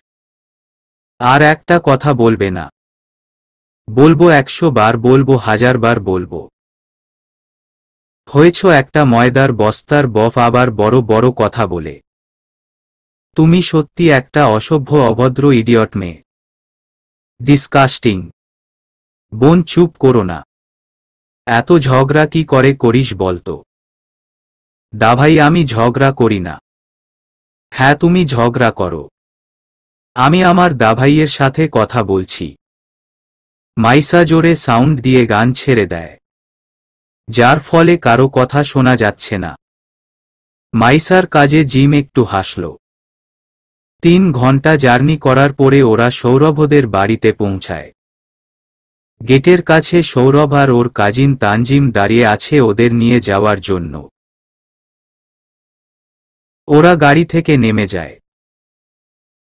আর একটা কথা বলবে না। বলবো 100 বার, বলবো 1000 বার বলবো। হয়েছ একটা ময়দার বস্তার বফ, আবার বড় বড় কথা বলে। তুমি সত্যি একটা অসভ্য অভদ্র ইডিয়ট মেয়ে। ডিসকাস্টিং! বোন, চুপ করো না। এত ঝগড়া কি করে করিস বলতো? দাভাই, আমি ঝগড়া করি না। হ্যাঁ, তুমি ঝগড়া করো। আমি আমার দাভাইয়ের সাথে কথা বলছি। মাইসা জোরে সাউন্ড দিয়ে গান ছেড়ে দেয়, যার ফলে কারো কথা শোনা যাচ্ছে না। মাইসার কাজে জিম একটু হাসল। 3 ঘন্টা জার্নি করার পরে ওরা সৌরভদের বাড়িতে পৌঁছায়। গেটের কাছে সৌরভ আর ওর কাজিন তানজিম দাঁড়িয়ে আছে ওদের নিয়ে যাওয়ার জন্য। ওরা গাড়ি থেকে নেমে যায়।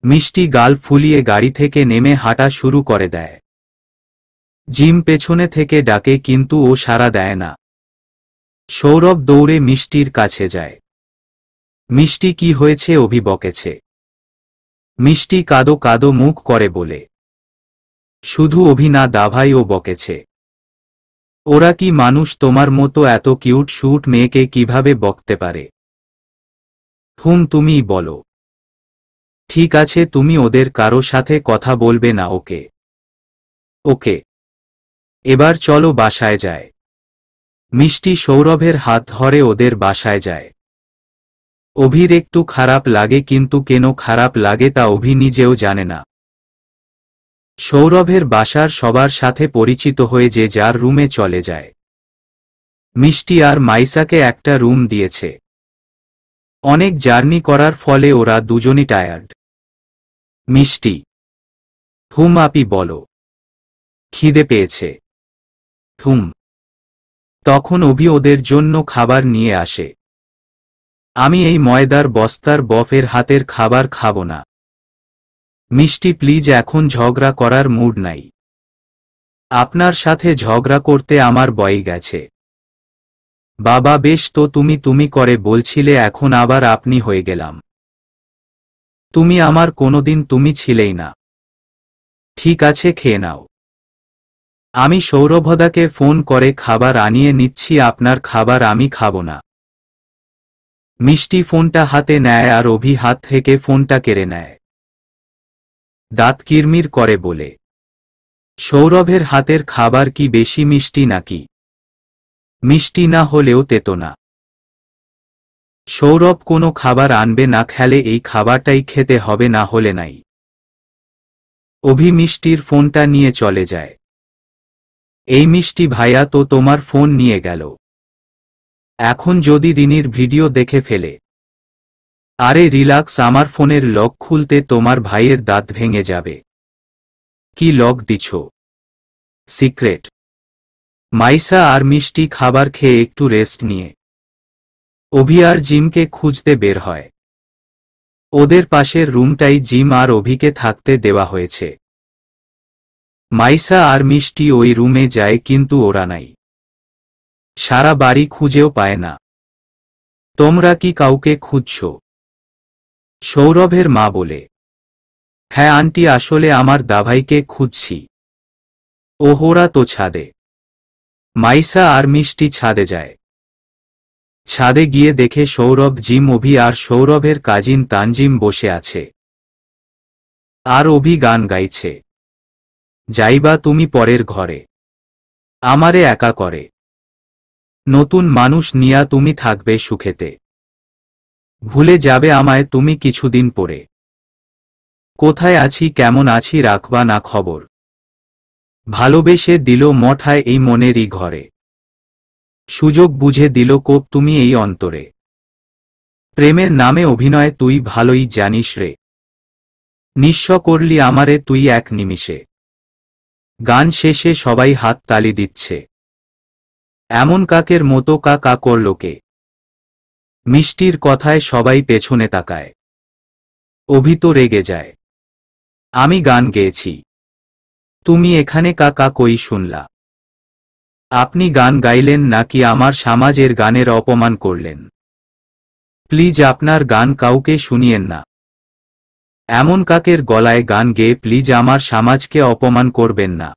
মিষ্টি গাল ফুলিয়ে গাড়ি থেকে নেমে হাঁটা শুরু করে দেয়। জিম পেছনে থেকে ডাকে কিন্তু ও সাড়া দেয় না। সৌরভ দৌড়ে মিষ্টির কাছে যায়। মিষ্টি, কি হয়েছে? অভি বকেছে। মিষ্টি কাদো কাদো মুখ করে বলে, শুধু অভি না দাভাইও বকেছে। ওরা কি মানুষ তোমার মতো এত কিউট শুট মেয়েকে কিভাবে বকতে পারে? তুমিই বলো। ঠিক আছে, তুমি ওদের কারো সাথে কথা বলবে না, ওকে? ওকে। এবার চলো বাসায় যায়। মিষ্টি সৌরভের হাত ধরে ওদের বাসায় যায়। অভির একটু খারাপ লাগে, কিন্তু কেন খারাপ লাগে তা অভি নিজেও জানে না। সৌরভের বাসার সবার সাথে পরিচিত হয়ে যে যার রুমে চলে যায়। মিষ্টি আর মাইসাকে একটা রুম দিয়েছে। অনেক জার্নি করার ফলে ওরা দুজনই টায়ার্ড। মিষ্টি, আপি বলো, খিদে পেয়েছে। তখন অভি ওদের জন্য খাবার নিয়ে আসে। আমি এই ময়দার বস্তার বফের হাতের খাবার খাবো না। মিষ্টি, প্লিজ, এখন ঝগড়া করার মুড নাই। আপনার সাথে ঝগড়া করতে আমার বয়ে গেছে। বাবা, বেশ তো, তুমি তুমি করে বলছিলে, এখন আবার আপনি হয়ে গেলাম। তুমি আমার কোনোদিন তুমি ছিলেই না। ঠিক আছে, খেয়ে নাও। আমি সৌরভদাকে ফোন করে খাবার আনিয়ে নিচ্ছি, আপনার খাবার আমি খাবো না। মিষ্টি ফোনটা হাতে নেয় আর অভি হাত থেকে ফোনটা কেড়ে নেয়। দাঁত কিরমির করে বলে, সৌরভের হাতের খাবার কি বেশি মিষ্টি নাকি? মিষ্টি না হলেও তেতো না। সৌরভ কোনো খাবার আনবে না, খেলে এই খাবারটাই খেতে হবে, না হলে নাই। অভি মিষ্টির ফোনটা নিয়ে চলে যায়। এই মিষ্টি ভাইয়া তো তোমার ফোন নিয়ে গেল। এখন যদি রিনির ভিডিও দেখে ফেলে? আরে রিল্যাক্স, আমার ফোনের লক খুলতে তোমার ভাইয়ের দাঁত ভেঙে যাবে। কি লক দিছ? সিক্রেট। মাইসা আর মিষ্টি খাবার খেয়ে একটু রেস্ট নিয়ে অভি আর জিমকে খুঁজতে বের হয়। ওদের পাশের রুমটাই জিম আর অভিকে থাকতে দেওয়া হয়েছে। মাইসা আর মিষ্টি ওই রুমে যায়, কিন্তু ওরা নাই। সারা বাড়ি খুঁজেও পায় না। তোমরা কি কাউকে খুঁজছ? সৌরভের মা বলে, হ্যাঁ আন্টি, আসলে আমার দাভাইকে খুঁজছি। ওরা তো ছাদে। মাইসা আর মিষ্টি ছাদে যায়। ছাদে গিয়ে দেখে সৌরভ, জিম, অভি আর সৌরভের কাজিন তানজিম বসে আছে। আর অভি গান গাইছে। যাইবা তুমি পরের ঘরে, আমারে একা করে। নতুন মানুষ নিয়া তুমি থাকবে সুখেতে, ভুলে যাবে আমায় তুমি কিছুদিন পরে। কোথায় আছি, কেমন আছি, রাখবা না খবর। ভালোবেসে দিল মঠায় এই মনেরই ঘরে, সুযোগ বুঝে দিল কোপ তুমি এই অন্তরে। প্রেমের নামে অভিনয় তুই ভালোই জানিস রে, নিঃস্ব করলি আমারে তুই এক নিমিষে। গান শেষে সবাই হাত তালি দিচ্ছে। এমন কাকের মতো কা কা করল কে? মিষ্টির কথায় সবাই পেছনে তাকায়। অভি তো রেগে যায়। আমি গান গেয়েছি, তুমি এখানে কা কা কই শুনলা? আপনি গান গাইলেন নাকি আমার সমাজের গানের অপমান করলেন? প্লিজ আপনার গান কাউকে শুনিয়েন না। এমন কাকের গলায় গান গেয়ে প্লিজ আমার সমাজকে অপমান করবেন না।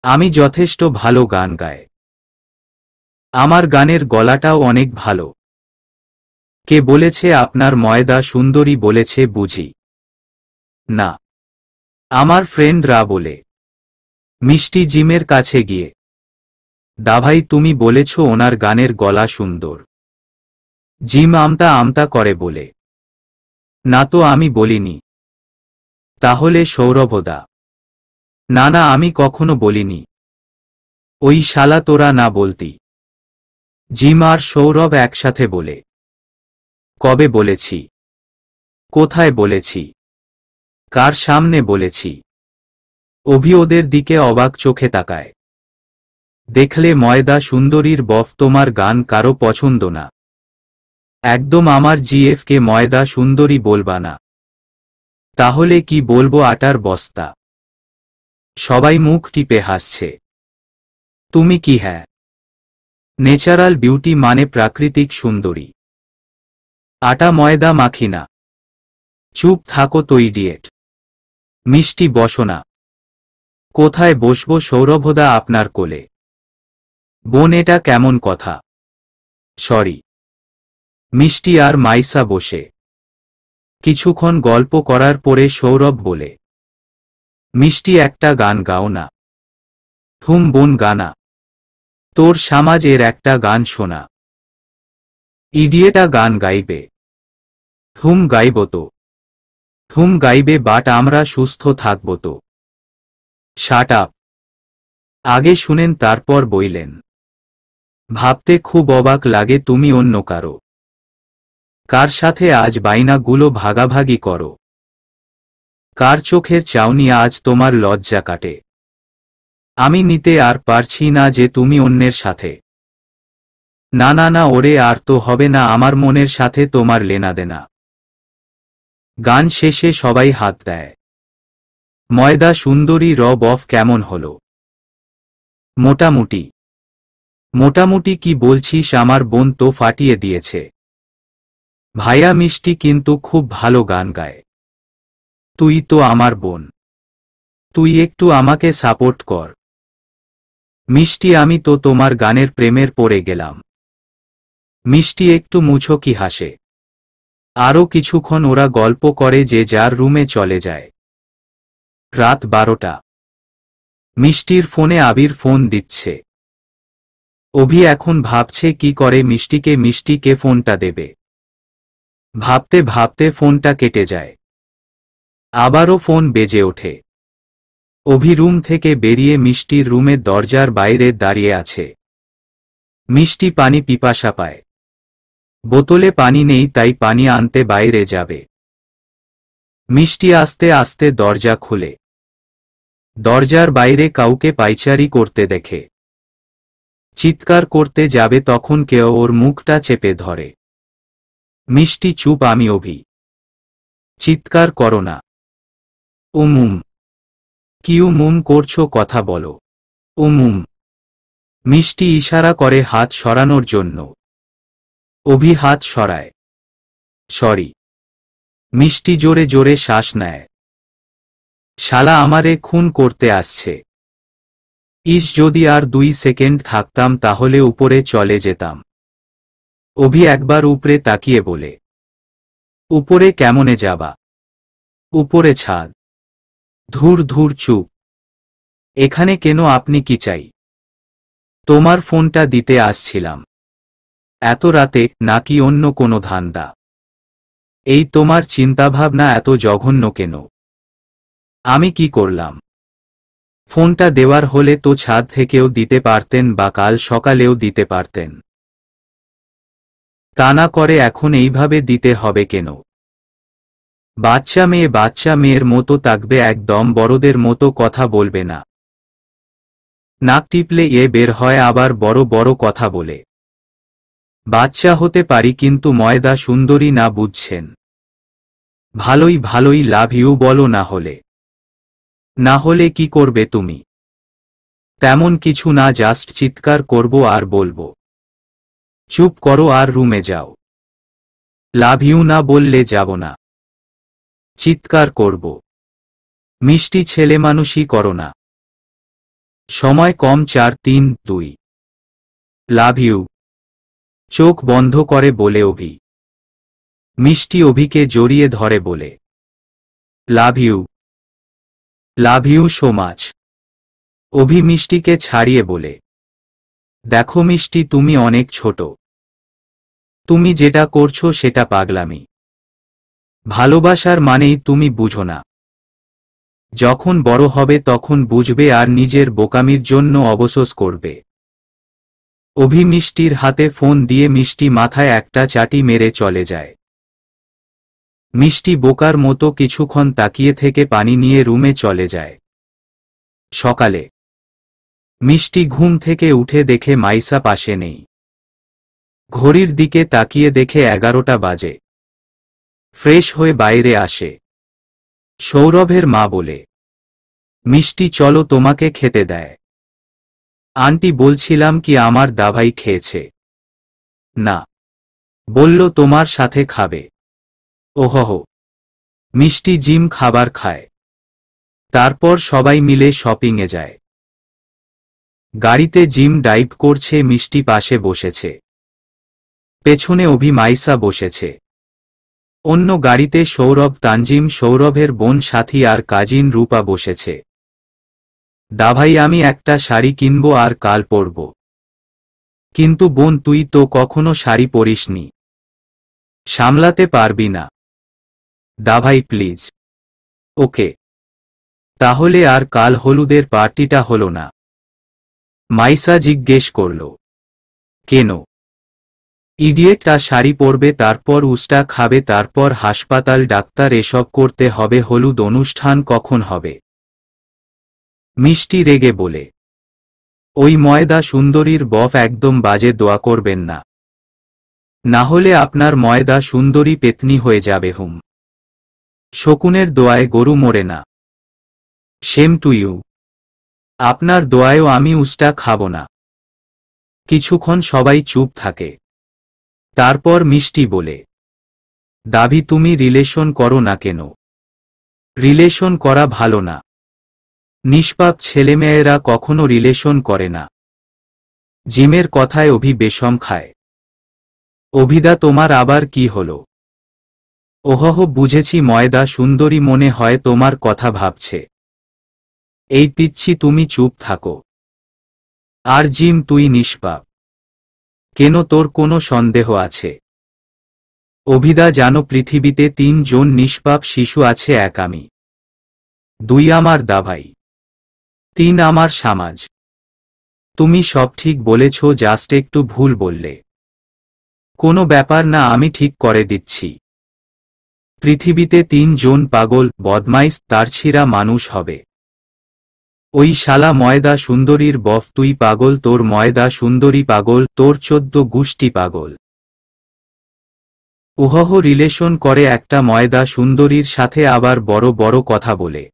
আমি যথেষ্ট ভালো গান গাই। আমার গানের গলাটাও অনেক ভালো। কে বলেছে আপনার ময়দা সুন্দরী বলেছে বুঝি? না, আমার ফ্রেন্ডরা বলে। মিষ্টি জিমের কাছে গিয়ে, দাভাই তুমি বলেছ ওনার গানের গলা সুন্দর। জিম আমতা আমতা করে বলে, না তো আমি বলিনি। তাহলে সৌরভদা? না না, আমি কখনো বলিনি। ওই শালা তোরা না বলতি। জিম আর সৌরভ একসাথে বলে, কবে বলেছি? কোথায় বলেছি? কার সামনে বলেছি? অভি ওদের দিকে অবাক চোখে তাকায়। দেখলে ময়দা সুন্দরীর বফ, তোমার গান কারো পছন্দ না? একদম আমার জিএফকে ময়দা সুন্দরী বলবা না। তাহলে কি বলবো, আটার বস্তা? সবাই মুখ টিপে হাসছে। তুমি কি? হ্যাঁ, ন্যাচারাল বিউটি মানে প্রাকৃতিক সুন্দরী। আটা ময়দা মাখি না। চুপ থাকো তো ইডিয়েট। মিষ্টি বসো না। কোথায় বসবো সৌরভদা আপনার কোলে? বোন এটা কেমন কথা? সরি। মিষ্টি আর মাইসা বসে কিছুক্ষণ গল্প করার পরে সৌরভ বলে, মিষ্টি একটা গান গাও না। হুম বোন গানা। তোর সমাজের একটা গান শোনা। ইডিয়েটা গান গাইবে? হুম গাইব তো। হুম গাইবে বাট আমরা সুস্থ থাকব তো। Shut up. আগে শুনেন তারপর বইলেন। ভাবতে খুব অবাক লাগে তুমি অন্য কারো। কার সাথে আজ বাইনাগুলো ভাগাভাগি করো? কার চোখের চাউনি আজ তোমার লজ্জা কাটে? আমি নিতে আর পারছি না যে তুমি অন্যের সাথে। না না না ওরে আর তো হবে না আমার মনের সাথে তোমার লেনাদেনা। গান শেষে সবাই হাত দেয়। ময়দা সুন্দরী রব অফ কেমন হলো? মোটামুটি। মোটামুটি কি বলছিস আমার বোন তো ফাটিয়ে দিয়েছে। ভাইয়া মিষ্টি কিন্তু খুব ভালো গান গায়। তুই তো আমার বোন। তুই একটু আমাকে সাপোর্ট কর। মিষ্টি আমি তো তোমার গানের প্রেমের পড়ে গেলাম। মিষ্টি একটু মুছো কি হাসে। আরও কিছুক্ষণ ওরা গল্প করে যে যার রুমে চলে যায়। রাত 12টা। মিষ্টির ফোনে আবির ফোন দিচ্ছে। অভি এখন ভাবছে কি করে মিষ্টিকে ফোনটা দেবে। ভাবতে ভাবতে ফোনটা কেটে যায়। আবারও ফোন বেজে ওঠে। অভি রুম থেকে বেরিয়ে মিষ্টির রুমের দরজার বাইরে দাঁড়িয়ে আছে। মিষ্টি পানি পিপাসা পায়। বোতলে পানি নেই তাই পানি আনতে বাইরে যাবে। মিষ্টি আস্তে আস্তে দরজা খুলে দরজার বাইরে কাউকে পায়চারি করতে দেখে। চিৎকার করতে যাবে তখন কেউ ওর মুখটা চেপে ধরে। মিষ্টি চুপ আমি অভি। চিৎকার করো না। উমুম। কি উমুম করছো কথা বলো। উমুম। মিষ্টি ইশারা করে হাত সরানোর জন্য। অভি হাত সরায়। সরি। মিষ্টি জোরে জোরে শ্বাস নেয়। শালা আমারে খুন করতে আসছে। ইস যদি আর 2 সেকেন্ড থাকতাম তাহলে উপরে চলে যেতাম। অভি একবার উপরে তাকিয়ে বলে, উপরে কেমনে যাবা? উপরে ছাদ। ধুর ধুর চুপ। এখানে কেন আপনি কি চাই? তোমার ফোনটা দিতে আসছিলাম। এত রাতে নাকি অন্য কোনো ধান্দা? এই তোমার চিন্তাভাবনা এত জঘন্য কেন? আমি কি করলাম? ফোনটা দেওয়ার হলে তো ছাদ থেকেও দিতে পারতেন বা কাল সকালেও দিতে পারতেন। তা না করে এখন এইভাবে দিতে হবে কেন? বাচ্চা মেয়ের মতো তাকবে একদম বড়দের মতো কথা বলবে না। নাক টিপলে বের হয় আবার বড় বড় কথা বলে। বাচ্চা হতে পারি কিন্তু ময়দা সুন্দরী না বুঝছেন? ভালোই লাভ ইউ বলো না হলে। না হলে কি করবে তুমি? তেমন কিছু না জাস্ট চিৎকার করব আর বলবো চুপ করো আর রুমে যাও। লাভ ইউ না বললে যাব না। চিৎকার করব। মিষ্টি ছেলে মানুষই করো না। সময় কম 4 3 2। Love you. চোখ বন্ধ করে বলে অভি। মিষ্টি অভিকে জড়িয়ে ধরে বলে, love you. Love you so much. Abhi মিষ্টিকে ছাড়িয়ে বলে, দেখো মিষ্টি তুমি অনেক ছোট। তুমি যেটা করছো সেটা পাগলামি। ভালোবাসার মানেই তুমি বুঝো না। যখন বড় হবে তখন বুঝবে আর নিজের বোকামির জন্য অবসোস করবে। অভি মিষ্টির হাতে ফোন দিয়ে মিষ্টি মাথায় একটা চাটি মেরে চলে যায়। মিষ্টি বোকার মতো কিছুক্ষণ তাকিয়ে থেকে পানি নিয়ে রুমে চলে যায়। সকালে মিষ্টি ঘুম থেকে উঠে দেখে মাইসা পাশে নেই। ঘড়ির দিকে তাকিয়ে দেখে 11টা বাজে। ফ্রেশ হয়ে বাইরে আসে। সৌরভের মা বলে, মিষ্টি চলো তোমাকে খেতে দেয়। আন্টি বলছিলাম কি আমার দাভাই খেয়েছে? না। বলল তোমার সাথে খাবে। ওহো। মিষ্টি জিম খাবার খায়। তারপর সবাই মিলে শপিংয়ে যায়। গাড়িতে জিম ড্রাইভ করছে, মিষ্টি পাশে বসেছে। পেছনে অভি মাইসা বসেছে। অন্য গাড়িতে সৌরভ, তানজিম, সৌরভের বোন সাথী আর কাজিন রূপা বসেছে। দাভাই, আমি একটা শাড়ি কিনবো আর কাল পরব। কিন্তু বোন, তুই তো কখনো শাড়ি পরিসনি, সামলাতে পারবি না। দাভাই, প্লিজ। ওকে, তাহলে আর কাল হলুদের পার্টিটা হলো না? মাইসা জিজ্ঞেস করল। কেন? ইডিয়েটটা শাড়ি পরবে, তারপর উস্টা খাবে, তারপর হাসপাতাল, ডাক্তার, এসব করতে হবে। হলুদ অনুষ্ঠান কখন হবে? মিষ্টি রেগে বলে। ওই ময়দা সুন্দরীর বফ একদম বাজে দোয়া করবেন না, না হলে আপনার ময়দা সুন্দরী পেতনি হয়ে যাবে। শকুনের দোয়ায় গরু মরে না। Same to you. আপনার দোয়ায়ও আমি উস্টা খাব না। কিছুক্ষণ সবাই চুপ থাকে। তারপর মিষ্টি বলে, দাভি, তুমি রিলেশন করো না কেন? রিলেশন করা ভালো না। নিষ্পাপ ছেলেমেয়েরা কখনো রিলেশন করে না। জিমের কথায় অভি বেশম খায়। অভিদা, তোমার আবার কি হলো? ওহহ, বুঝেছি, ময়দা সুন্দরী মনে হয় তোমার কথা ভাবছে। এই পিচ্ছি, তুমি চুপ থাকো। আর জিম, তুই নিষ্পাপ কেন? তোর কোনো সন্দেহ আছে? অভিদা, জানো পৃথিবীতে 3 জন নিষ্পাপ শিশু আছে। 1 আমি, 2 আমার দাভাই, 3 আমার সমাজ। তুমি সব ঠিক বলেছ, জাস্ট একটু ভুল বললে। কোনো ব্যাপার না, আমি ঠিক করে দিচ্ছি। পৃথিবীতে 3 জন পাগল, বদমাইশ, তারছিরা মানুষ হবে। ওই শালা ময়দা সুন্দরীর বফ। তুই পাগল, তোর ময়দা সুন্দরী পাগল, তোর 14 গোষ্ঠী পাগল। উহহ, রিলেশন করে একটা ময়দা সুন্দরীর সাথে, আবার বড় বড় কথা বলে।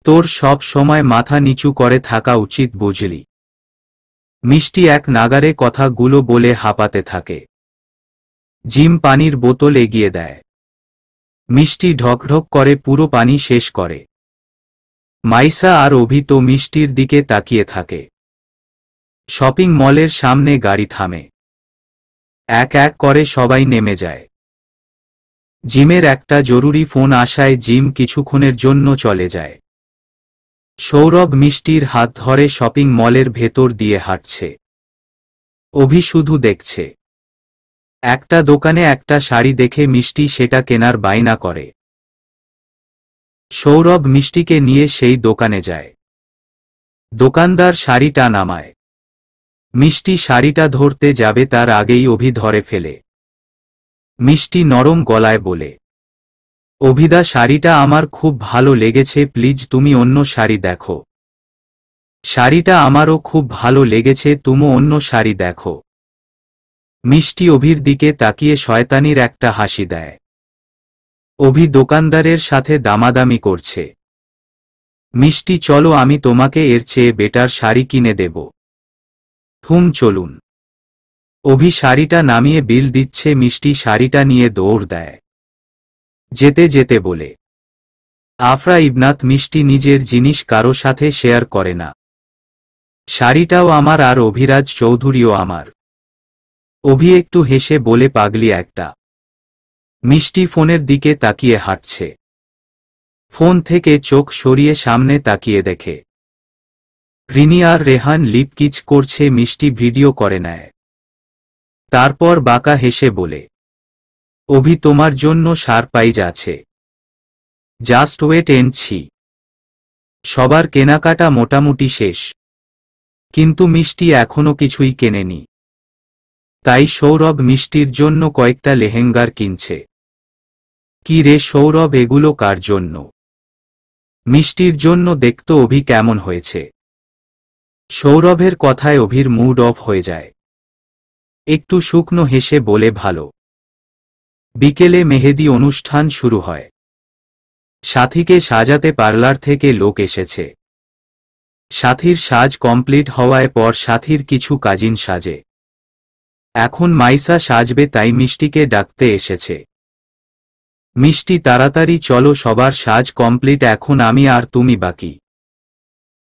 তোর সব সময় মাথা নিচু করে থাকা উচিত, বুঝলি? মিষ্টি এক নাগারে কথাগুলো বলে হাঁপাতে থাকে। জিম পানির বোতল এগিয়ে দেয়। মিষ্টি ঢকঢক করে পুরো পানি শেষ করে। মাইসা আর অভি তো মিষ্টির দিকে তাকিয়ে থাকে। শপিং মলের সামনে গাড়ি থামে। এক এক করে সবাই নেমে যায়। জিমের একটা জরুরি ফোন আসায় জিম কিছুক্ষণের জন্য চলে যায়। সৌরভ মিষ্টির হাত ধরে শপিং মলের ভেতর দিয়ে হাঁটছে। অভি শুধু দেখছে। একটা দোকানে একটা শাড়ি দেখে মিষ্টি সেটা কেনার বায়না করে। সৌরভ মিষ্টিকে নিয়ে সেই দোকানে যায়। দোকানদার শাড়িটা নামায়। মিষ্টি শাড়িটা ধরতে যাবে, তার আগেই অভি ধরে ফেলে। মিষ্টি নরম গলায় বলে, অভিদা, শাড়িটা আমার খুব ভালো লেগেছে, প্লিজ তুমি অন্য শাড়ি দেখো। শাড়িটা আমারও খুব ভালো লেগেছে, তুমি অন্য শাড়ি দেখো। মিষ্টি অভির দিকে তাকিয়ে শয়তানির একটা হাসি দেয়। অভি দোকানদারের সাথে দামাদামি করছে। মিষ্টি, চলো, আমি তোমাকে এর চেয়ে বেটার শাড়ি কিনে দেব। চলুন। অভি শাড়িটা নামিয়ে বিল দিচ্ছে। মিষ্টি শাড়িটা নিয়ে দৌড় দেয়। যেতে যেতে বলে, আফরা ইবনাত, মিষ্টি নিজের জিনিস কারো সাথে শেয়ার করে না। শাড়িটাও আমার, আর অভিরাজ চৌধুরীও আমার। অভি একটু হেসে বলে, পাগলি একটা। মিষ্টি ফোনের দিকে তাকিয়ে হাঁটছে। ফোন থেকে চোখ সরিয়ে সামনে তাকিয়ে দেখে রিনি আর রেহান লিপকিচ করছে। মিষ্টি ভিডিও করে নেয়। তারপর বাঁকা হেসে বলে, অভি, তোমার জন্য সারপ্রাইজ আছে। Just wait and see. সবার কেনাকাটা মোটামুটি শেষ, কিন্তু মিষ্টি এখনো কিছুই কেনেনি। তাই সৌরভ মিষ্টির জন্য কয়েকটা লেহেঙ্গার কিনছে। কি রে সৌরভ, এগুলো কার জন্য? মিষ্টির জন্য। দেখতো অভি কেমন হয়েছে? সৌরভের কথায় অভির মুড অফ হয়ে যায়। একটু শুকনো হেসে বলে, ভালো। বিকেলে মেহেদি অনুষ্ঠান শুরু হয়। সাথীকে সাজাতে পার্লার থেকে লোক এসেছে। সাথীর সাজ কমপ্লিট হওয়ায় পর সাথীর কিছু কাজিন সাজে। এখন মাইসা সাজবে, তাই মিষ্টিকে ডাকতে এসেছে। মিষ্টি তাড়াতাড়ি চলো, সবার সাজ কমপ্লিট, এখন আমি আর তুমি বাকি।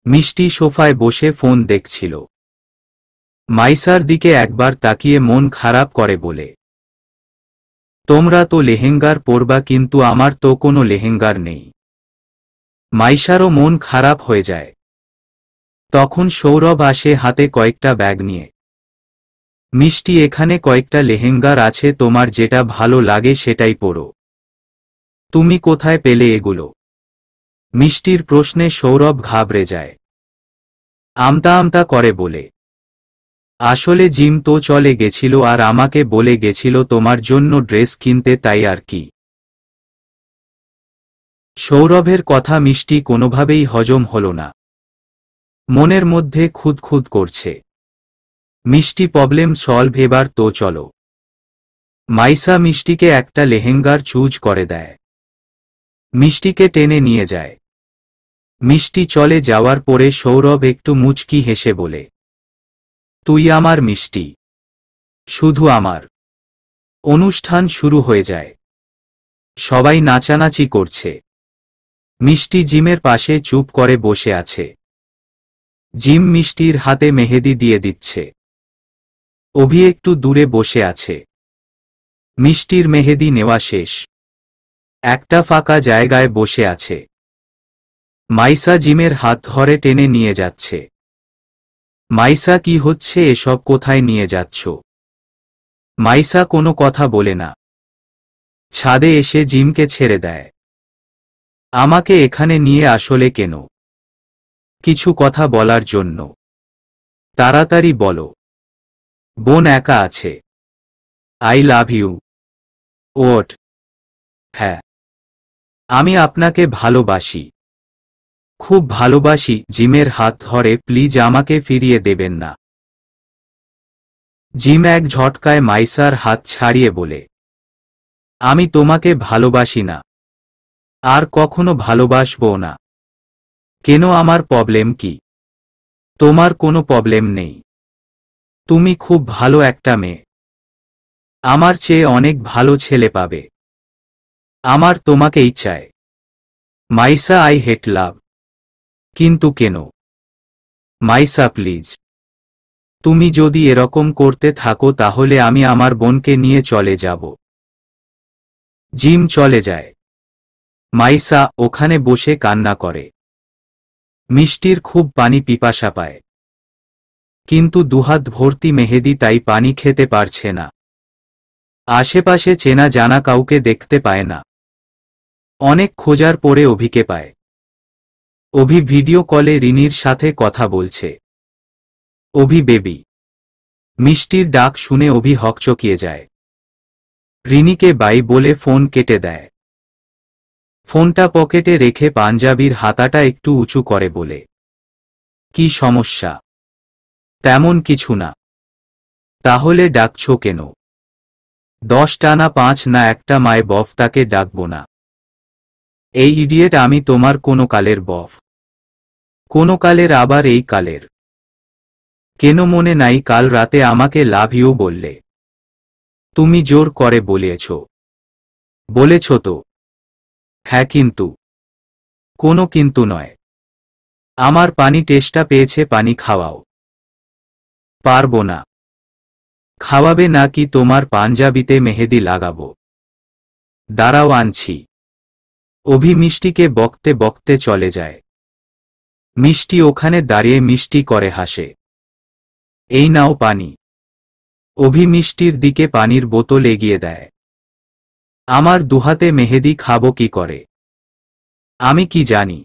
মিষ্টি সোফায় বসে ফোন দেখছিল। মাইসার দিকে একবার তাকিয়ে মন খারাপ করে বলে, তোমরা তো লেহেঙ্গার পরবা, কিন্তু আমার তো কোনো লেহেঙ্গার নেই। মাইসারও মন খারাপ হয়ে যায়। তখন সৌরভ আসে হাতে কয়েকটা ব্যাগ নিয়ে। মিষ্টি, এখানে কয়েকটা লেহেঙ্গার আছে, তোমার যেটা ভালো লাগে সেটাই পরো। তুমি কোথায় পেলে এগুলো? মিষ্টির প্রশ্নে সৌরভ ঘাবড়ে যায়। আমতা আমতা করে বলে, আসলে জিম তো চলে গেছিল আর আমাকে বলে গেছিল তোমার জন্য ড্রেস কিনতে, তাই আর কি। সৌরভের কথা মিষ্টি কোনোভাবেই হজম হল না। মনের মধ্যে খুঁতখুত করছে। মিষ্টি, প্রবলেম সলভ, এবার তো চলো। মাইসা মিষ্টিকে একটা লেহেঙ্গার চুজ করে দেয়। মিষ্টিকে টেনে নিয়ে যায়। মিষ্টি চলে যাওয়ার পরে সৌরভ একটু মুচকি হেসে বলে, তুই আমার মিষ্টি, শুধু আমার। অনুষ্ঠান শুরু হয়ে যায়। সবাই নাচানাচি করছে। মিষ্টি জিমের পাশে চুপ করে বসে আছে। জিম মিষ্টির হাতে মেহেদি দিয়ে দিচ্ছে। অভি একটু দূরে বসে আছে। মিষ্টির মেহেদি নেওয়া শেষ। একটা ফাঁকা জায়গায় বসে আছে। মাইসা জিমের হাত ধরে টেনে নিয়ে যাচ্ছে। মাইসা, কি হচ্ছে এসব, কোথায় নিয়ে যাচ্ছ? মাইসা কোনো কথা বলে না। ছাদে এসে জিমকে ছেড়ে দেয়। আমাকে এখানে নিয়ে আসলে কেন? কিছু কথা বলার জন্য। তাড়াতাড়ি বলো। বোন একা আছে। I love you. ওট? হ্যাঁ, আমি আপনাকে ভালোবাসি, খুব ভালোবাসি। জিমের হাত ধরে, প্লিজ আমাকে ফিরিয়ে দেবেন না। জিম এক ঝটকায় মাইসার হাত ছাড়িয়ে বলে, আমি তোমাকে ভালোবাসি না, আর কখনো ভালোবাসবো না। কেন, আমার প্রবলেম কি? তোমার কোনো প্রবলেম নেই। তুমি খুব ভালো একটা মেয়ে। আমার চেয়ে অনেক ভালো ছেলে পাবে। আমার তোমাকেই চাই। মাইসা, আই হেট লাভ। কিন্তু কেন? মাইসা প্লিজ, তুমি যদি এরকম করতে থাকো তাহলে আমি আমার বোনকে নিয়ে চলে যাব। জিম চলে যায়। মাইসা ওখানে বসে কান্না করে। মিষ্টির খুব পানি পিপাসা পায়, কিন্তু দুহাত ভর্তি মেহেদি, তাই পানি খেতে পারছে না। আশেপাশে চেনা জানা কাউকে দেখতে পায় না। অনেক খোঁজার পরে অভিকে পায়। অভি ভিডিও কলে রিনির সাথে কথা বলছে। অভি বেবি। মিষ্টির ডাক শুনে অভি হকচকিয়ে যায়। রিনিকে বাই বলে ফোন কেটে দেয়। ফোনটা পকেটে রেখে পাঞ্জাবির হাতাটা একটু উঁচু করে বলে, কি সমস্যা? তেমন কিছু না। তাহলে ডাকছো কেন? 10 টানা 5 না একটা মায় বফ, তাকে ডাকবো না। এই ইডিয়েট, আমি তোমার কোনো কালের বফ? কোনো কালের, আবার এই কালের? কেন মনে নাই কাল রাতে আমাকে লাভ ইউ বললে? তুমি জোর করে বলিয়েছ। বলেছ তো? হ্যাঁ, কিন্তু? কোনো কিন্তু নয়। আমার পানি টেস্টটা পেয়েছে, পানি খাওয়াও। পারবো না। খাওয়াবে নাকি তোমার পাঞ্জাবিতে মেহেদি লাগাবো? দাঁড়াও আনছি। অভি মিষ্টিকে বকতে বকতে চলে যায়। মিষ্টি ওখানে দাঁড়িয়ে মিষ্টি করে হাসে। এই নাও পানি। অভি মিষ্টির দিকে পানির বোতল এগিয়ে দেয়। আমার দুহাতে মেহেদি খাবো কি করে? আমি কি জানি?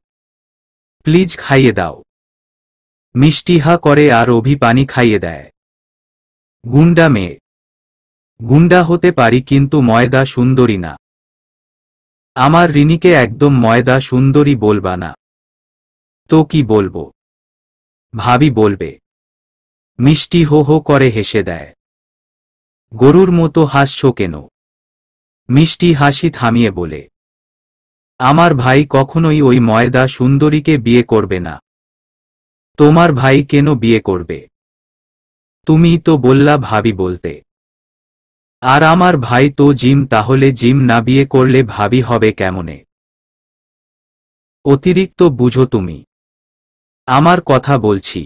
প্লিজ খাইয়ে দাও। মিষ্টি হা করে আর অভি পানি খাইয়ে দেয়। গুন্ডা মেয়ে। গুন্ডা হতে পারি, কিন্তু ময়দা সুন্দরী না। আমার রিনিকে একদম ময়দা সুন্দরী বলবা না। তো কি বলবো? ভাবি বলবে। মিষ্টি হো হো করে হেসে দেয়। গরুর মতো হাসছো কেন? মিষ্টি হাসি থামিয়ে বলে, আমার ভাই কখনোই ওই ময়দা সুন্দরীকে বিয়ে করবে না। তোমার ভাই কেন বিয়ে করবে? তুমিই তো বললা ভাবি বলতে। আর আমার ভাই তো জিম, তাহলে জিম না বিয়ে করলে ভাবি হবে কেমনে? অতিরিক্ত বুঝো তুমি। আমার কথা বলছি,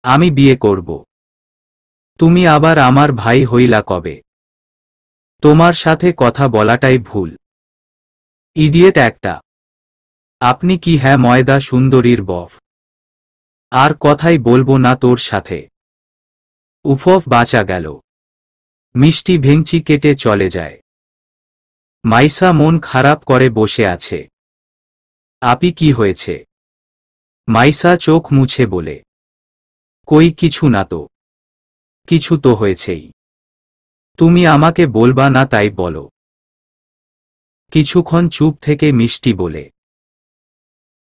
আমি বিয়ে করব। তুমি আবার আমার ভাই হইলা কবে? তোমার সাথে কথা বলাটাই ভুল। ইডিয়েট একটা। আপনি কি হ্যাঁ ময়দা সুন্দরীর বফ? আর কথাই বলবো না তোর সাথে। উফফ, বাঁচা গেল। মিষ্টি ভেঙচি কেটে চলে যায়। মাইসা মন খারাপ করে বসে আছে। আপি কি হয়েছে? মাইসা চোখ মুছে বলে, কই কিছু না তো। কিছু তো হয়েছেই। তুমি আমাকে বলবা না তাই বলো। কিছুক্ষণ চুপ থেকে মিষ্টি বলে,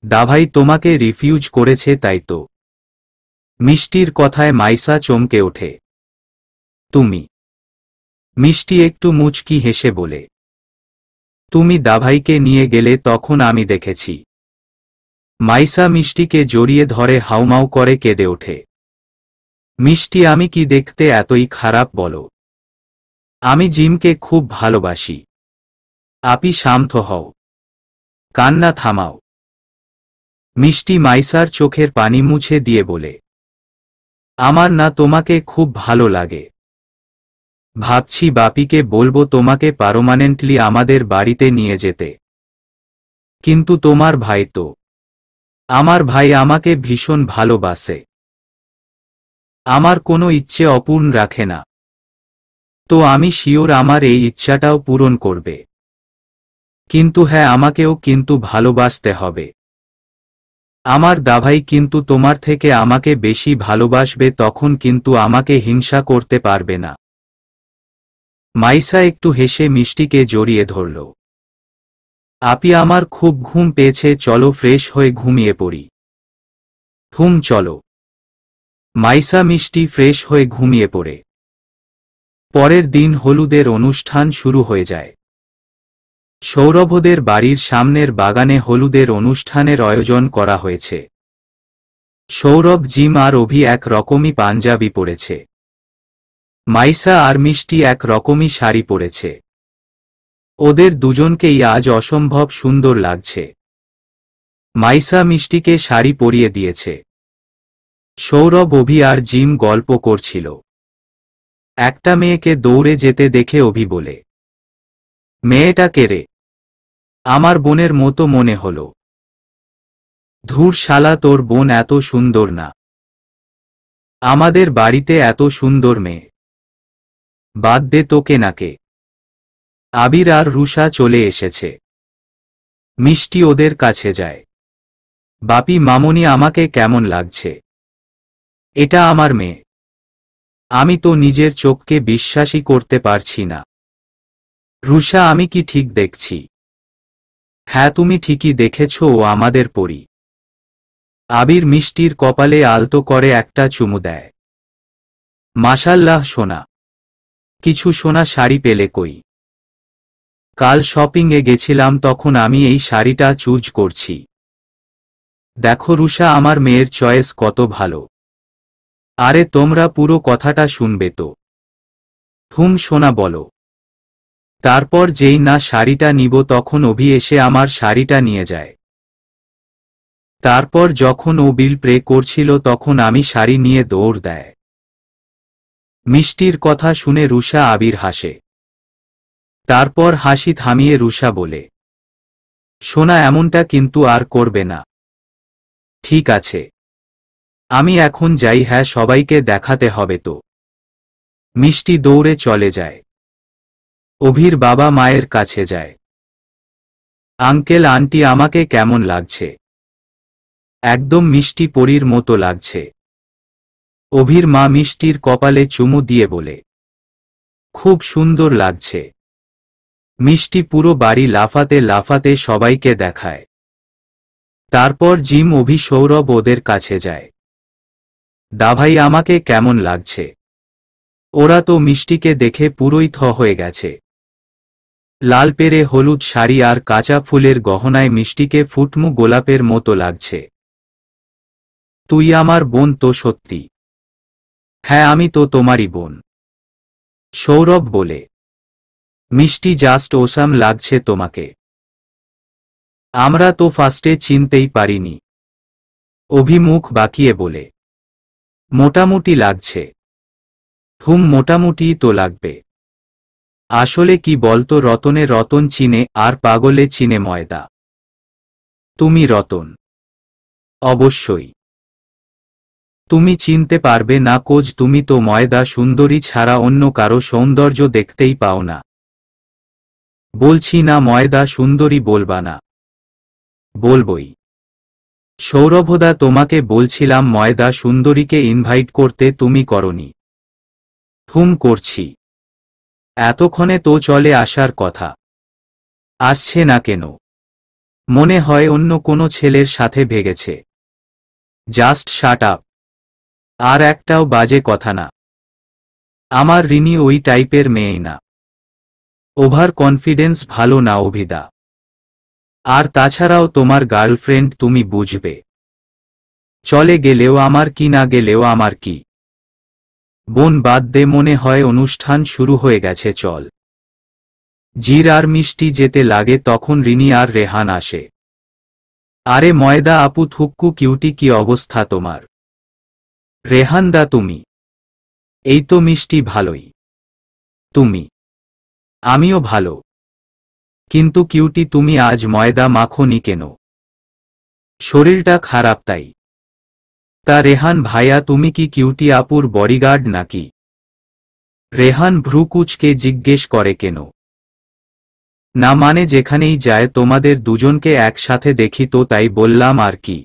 দাভাই তোমাকে রিফিউজ করেছে তাই তো? মিষ্টির কথায় মাইসা চমকে ওঠে। তুমি? মিষ্টি একটু মুচকি হেসে বলে, তুমি দাভাইকে নিয়ে গেলে তখন আমি দেখেছি। মাইসা মিষ্টিকে জড়িয়ে ধরে হাউমাউ করে কেঁদে ওঠে। মিষ্টি, আমি কি দেখতে এতই খারাপ বলো? আমি জিমকে খুব ভালোবাসি। আপি শান্ত হও, কান্না থামাও। মিষ্টি মাইসার চোখের পানি মুছে দিয়ে বলে, আমার না তোমাকে খুব ভালো লাগে। ভাবছি বাপিকে বলবো তোমাকে পার্মানেন্টলি আমাদের বাড়িতে নিয়ে যেতে। কিন্তু তোমার ভাই তো। আমার ভাই আমাকে ভীষণ ভালোবাসে। আমার কোনো ইচ্ছে অপূর্ণ রাখে না। তো আমি শিওর আমার এই ইচ্ছাটাও পূরণ করবে। কিন্তু হ্যাঁ, আমাকেও কিন্তু ভালোবাসতে হবে। আমার দাভাই কিন্তু তোমার থেকে আমাকে বেশি ভালোবাসবে, তখন কিন্তু আমাকে হিংসা করতে পারবে না। মাইসা একটু হেসে মিষ্টিকে জড়িয়ে ধরল। আপি, আমার খুব ঘুম পেয়েছে, চলো ফ্রেশ হয়ে ঘুমিয়ে পড়ি। চলো। মাইসা মিষ্টি ফ্রেশ হয়ে ঘুমিয়ে পড়ে। পরের দিন হলুদের অনুষ্ঠান শুরু হয়ে যায়। সৌরভদের বাড়ির সামনের বাগানে হলুদের অনুষ্ঠানের আয়োজন করা হয়েছে। সৌরভ, জিম আর অভি এক রকমই পাঞ্জাবি পরেছে। মাইসা আর মিষ্টি এক রকমই শাড়ি পরেছে। ওদের দুজনকেই আজ অসম্ভব সুন্দর লাগছে। মাইসা মিষ্টিকে শাড়ি পরিয়ে দিয়েছে। সৌরভ, অভি আর জিম গল্প করছিল। একটা মেয়েকে দৌড়ে যেতে দেখে অভি বলে, মেয়েটা কে রে? আমার বোনের মতো মনে হলো। ধুর শালা, তোর বোন এত সুন্দর না। আমাদের বাড়িতে এত সুন্দর মেয়ে। বাদ দে তোকে নাকে। আবির আর রুষা চলে এসেছে। মিষ্টি ওদের কাছে যায়। বাপি, মামনি, আমাকে কেমন লাগছে? এটা আমার মেয়ে। আমি তো নিজের চোখকে বিশ্বাসই করতে পারছি না। রুষা, আমি কি ঠিক দেখছি? হ্যাঁ, তুমি ঠিকই দেখেছ, ও আমাদের পরী। আবির মিষ্টির কপালে আলতো করে একটা চুমু দেয়। মাশাল্লাহ সোনা। কিছু সোনা শাড়ি পেলে কই? কাল শপিংয়ে গেছিলাম, তখন আমি এই শাড়িটা চুজ করছি। দেখো রুষা, আমার মেয়ের চয়েস কত ভালো। আরে তোমরা পুরো কথাটা শুনবে তো? সোনা বলো। তারপর যেই না শাড়িটা নিব, তখন অভি এসে আমার শাড়িটা নিয়ে যায়। তারপর যখন ও বিল পে করছিল, তখন আমি শাড়ি নিয়ে দৌড় দেয়। মিষ্টির কথা শুনে রুষা আবির হাসে। তারপর হাসি থামিয়ে রুষা বলে, সোনা, এমনটা কিন্তু আর করবে না। ঠিক আছে, আমি এখন যাই। হ্যাঁ, সবাইকে দেখাতে হবে তো। মিষ্টি দৌড়ে চলে যায়। অভির বাবা মায়ের কাছে যায়। আঙ্কেল আন্টি, আমাকে কেমন লাগছে? একদম মিষ্টি পরীর মতো লাগছে। অভির মা মিষ্টির কপালে চুমু দিয়ে বলে, খুব সুন্দর লাগছে। মিষ্টি পুরো বাড়ি লাফাতে লাফাতে সবাইকে দেখায়। তারপর জিম, অভি, সৌরভ ওদের কাছে যায়। দাভাই, আমাকে কেমন লাগছে? ওরা তো মিষ্টিকে দেখে পুরোই থ হয়ে গেছে। লাল পেরে হলুদ শাড়ি আর কাঁচা ফুলের গহনায় মিষ্টিকে ফুটমু গোলাপের মতো লাগছে। তুই আমার বোন তো সত্যি? হ্যাঁ, আমি তো তোমারই বোন। সৌরভ বলে, মিষ্টি জাস্ট ওসাম লাগছে তোমাকে। আমরা তো ফার্স্টে চিনতেই পারিনি। অভিমুখ বাঁকিয়ে বলে, মোটামুটি লাগছে। মোটামুটি তো লাগবে। আসলে কি বলতো, রতনে রতন চিনে আর পাগলে চিনে ময়দা। তুমি রতন? অবশ্যই। তুমি চিনতে পারবে না কোচ, তুমি তো ময়দা সুন্দরী ছাড়া অন্য কারো সৌন্দর্য দেখতেই পাও না। বলছি না ময়দা সুন্দরী বলবা না। বলবই। সৌরভদা, তোমাকে বলছিলাম ময়দা সুন্দরীকে ইনভাইট করতে, তুমি করনি। করছি। এতক্ষণে তো চলে আসার কথা। আসছে না কেন? মনে হয় অন্য কোনো ছেলের সাথে ভেগেছে। Just shut up. আর একটাও বাজে কথা না। আমার রিনি ওই টাইপের মেয়ে না। ওভার কনফিডেন্স ভালো না অভিদা। আর তাছাড়াও তোমার গার্লফ্রেন্ড, তুমি বুঝবে। চলে গেলেও আমার কি, না গেলেও আমার কি। বোন বাদ দে, মনে হয় অনুষ্ঠান শুরু হয়ে গেছে, চল। জির আর মিষ্টি যেতে লাগে তখন রিনি আর রেহান আসে। আরে ময়দা আপু, থুক্কু কিউটি, কি অবস্থা তোমার? রেহান দা তুমি? এই তো মিষ্টি, ভালোই। তুমি? আমিও ভালো। কিন্তু কিউটি, তুমি আজ ময়দা মাখোনি কেন? শরীরটা খারাপ তাই। তা রেহান ভাইয়া, তুমি কি কিউটি আপুর বডিগার্ড নাকি? রেহান ভ্রুকুচকে জিজ্ঞেস করে, কেন? না মানে যেখানেই যায় তোমাদের দুজনকে একসাথে দেখি তো, তাই বললাম আর কি।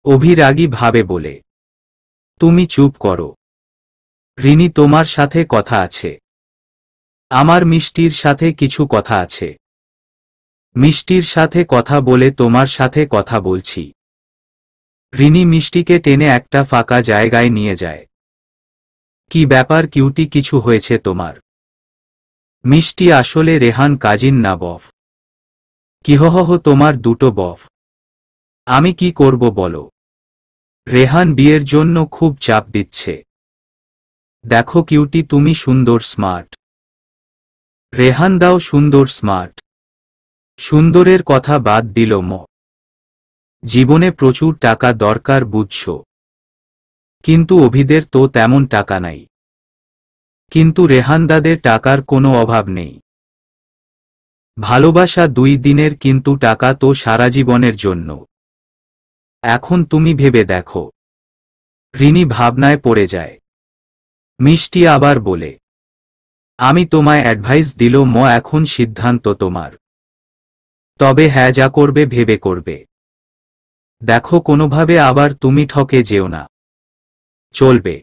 অভিরাগী ভাবে বলে, তুমি চুপ করো। রিনি, তোমার সাথে কথা আছে। আমার মিষ্টির সাথে কিছু কথা আছে। মিষ্টির সাথে কথা বলে তোমার সাথে কথা বলছি। রিনি মিষ্টিকে টেনে একটা ফাঁকা জায়গায় নিয়ে যায়। কি ব্যাপার কিউটি, কিছু হয়েছে তোমার? মিষ্টি, আসলে রেহান কাজিন না বফ। কিহহ, তোমার দুটো বফ। আমি কি করব বলো? রেহান বিয়ের জন্য খুব চাপ দিচ্ছে। দেখো কিউটি, তুমি সুন্দর স্মার্ট। রেহান দাও সুন্দর স্মার্ট। সুন্দরের কথা বাদ দিল জীবনে প্রচুর টাকা দরকার, বুঝছো? কিন্তু অভিদের তো তেমন টাকা নাই। কিন্তু রেহানদাদের টাকার কোনো অভাব নেই। ভালোবাসা 2 দিনের, কিন্তু টাকা তো সারা জীবনের জন্য। এখন তুমি ভেবে দেখো। রিনি ভাবনায় পড়ে যায়। মিষ্টি আবার বলে, আমি তোমায় অ্যাডভাইস দিল এখন সিদ্ধান্ত তোমার। তবে হ্যাঁ, যা করবে ভেবে করবে। দেখো কোনোভাবে আবার তুমি ঠকে যেও না। চলবে?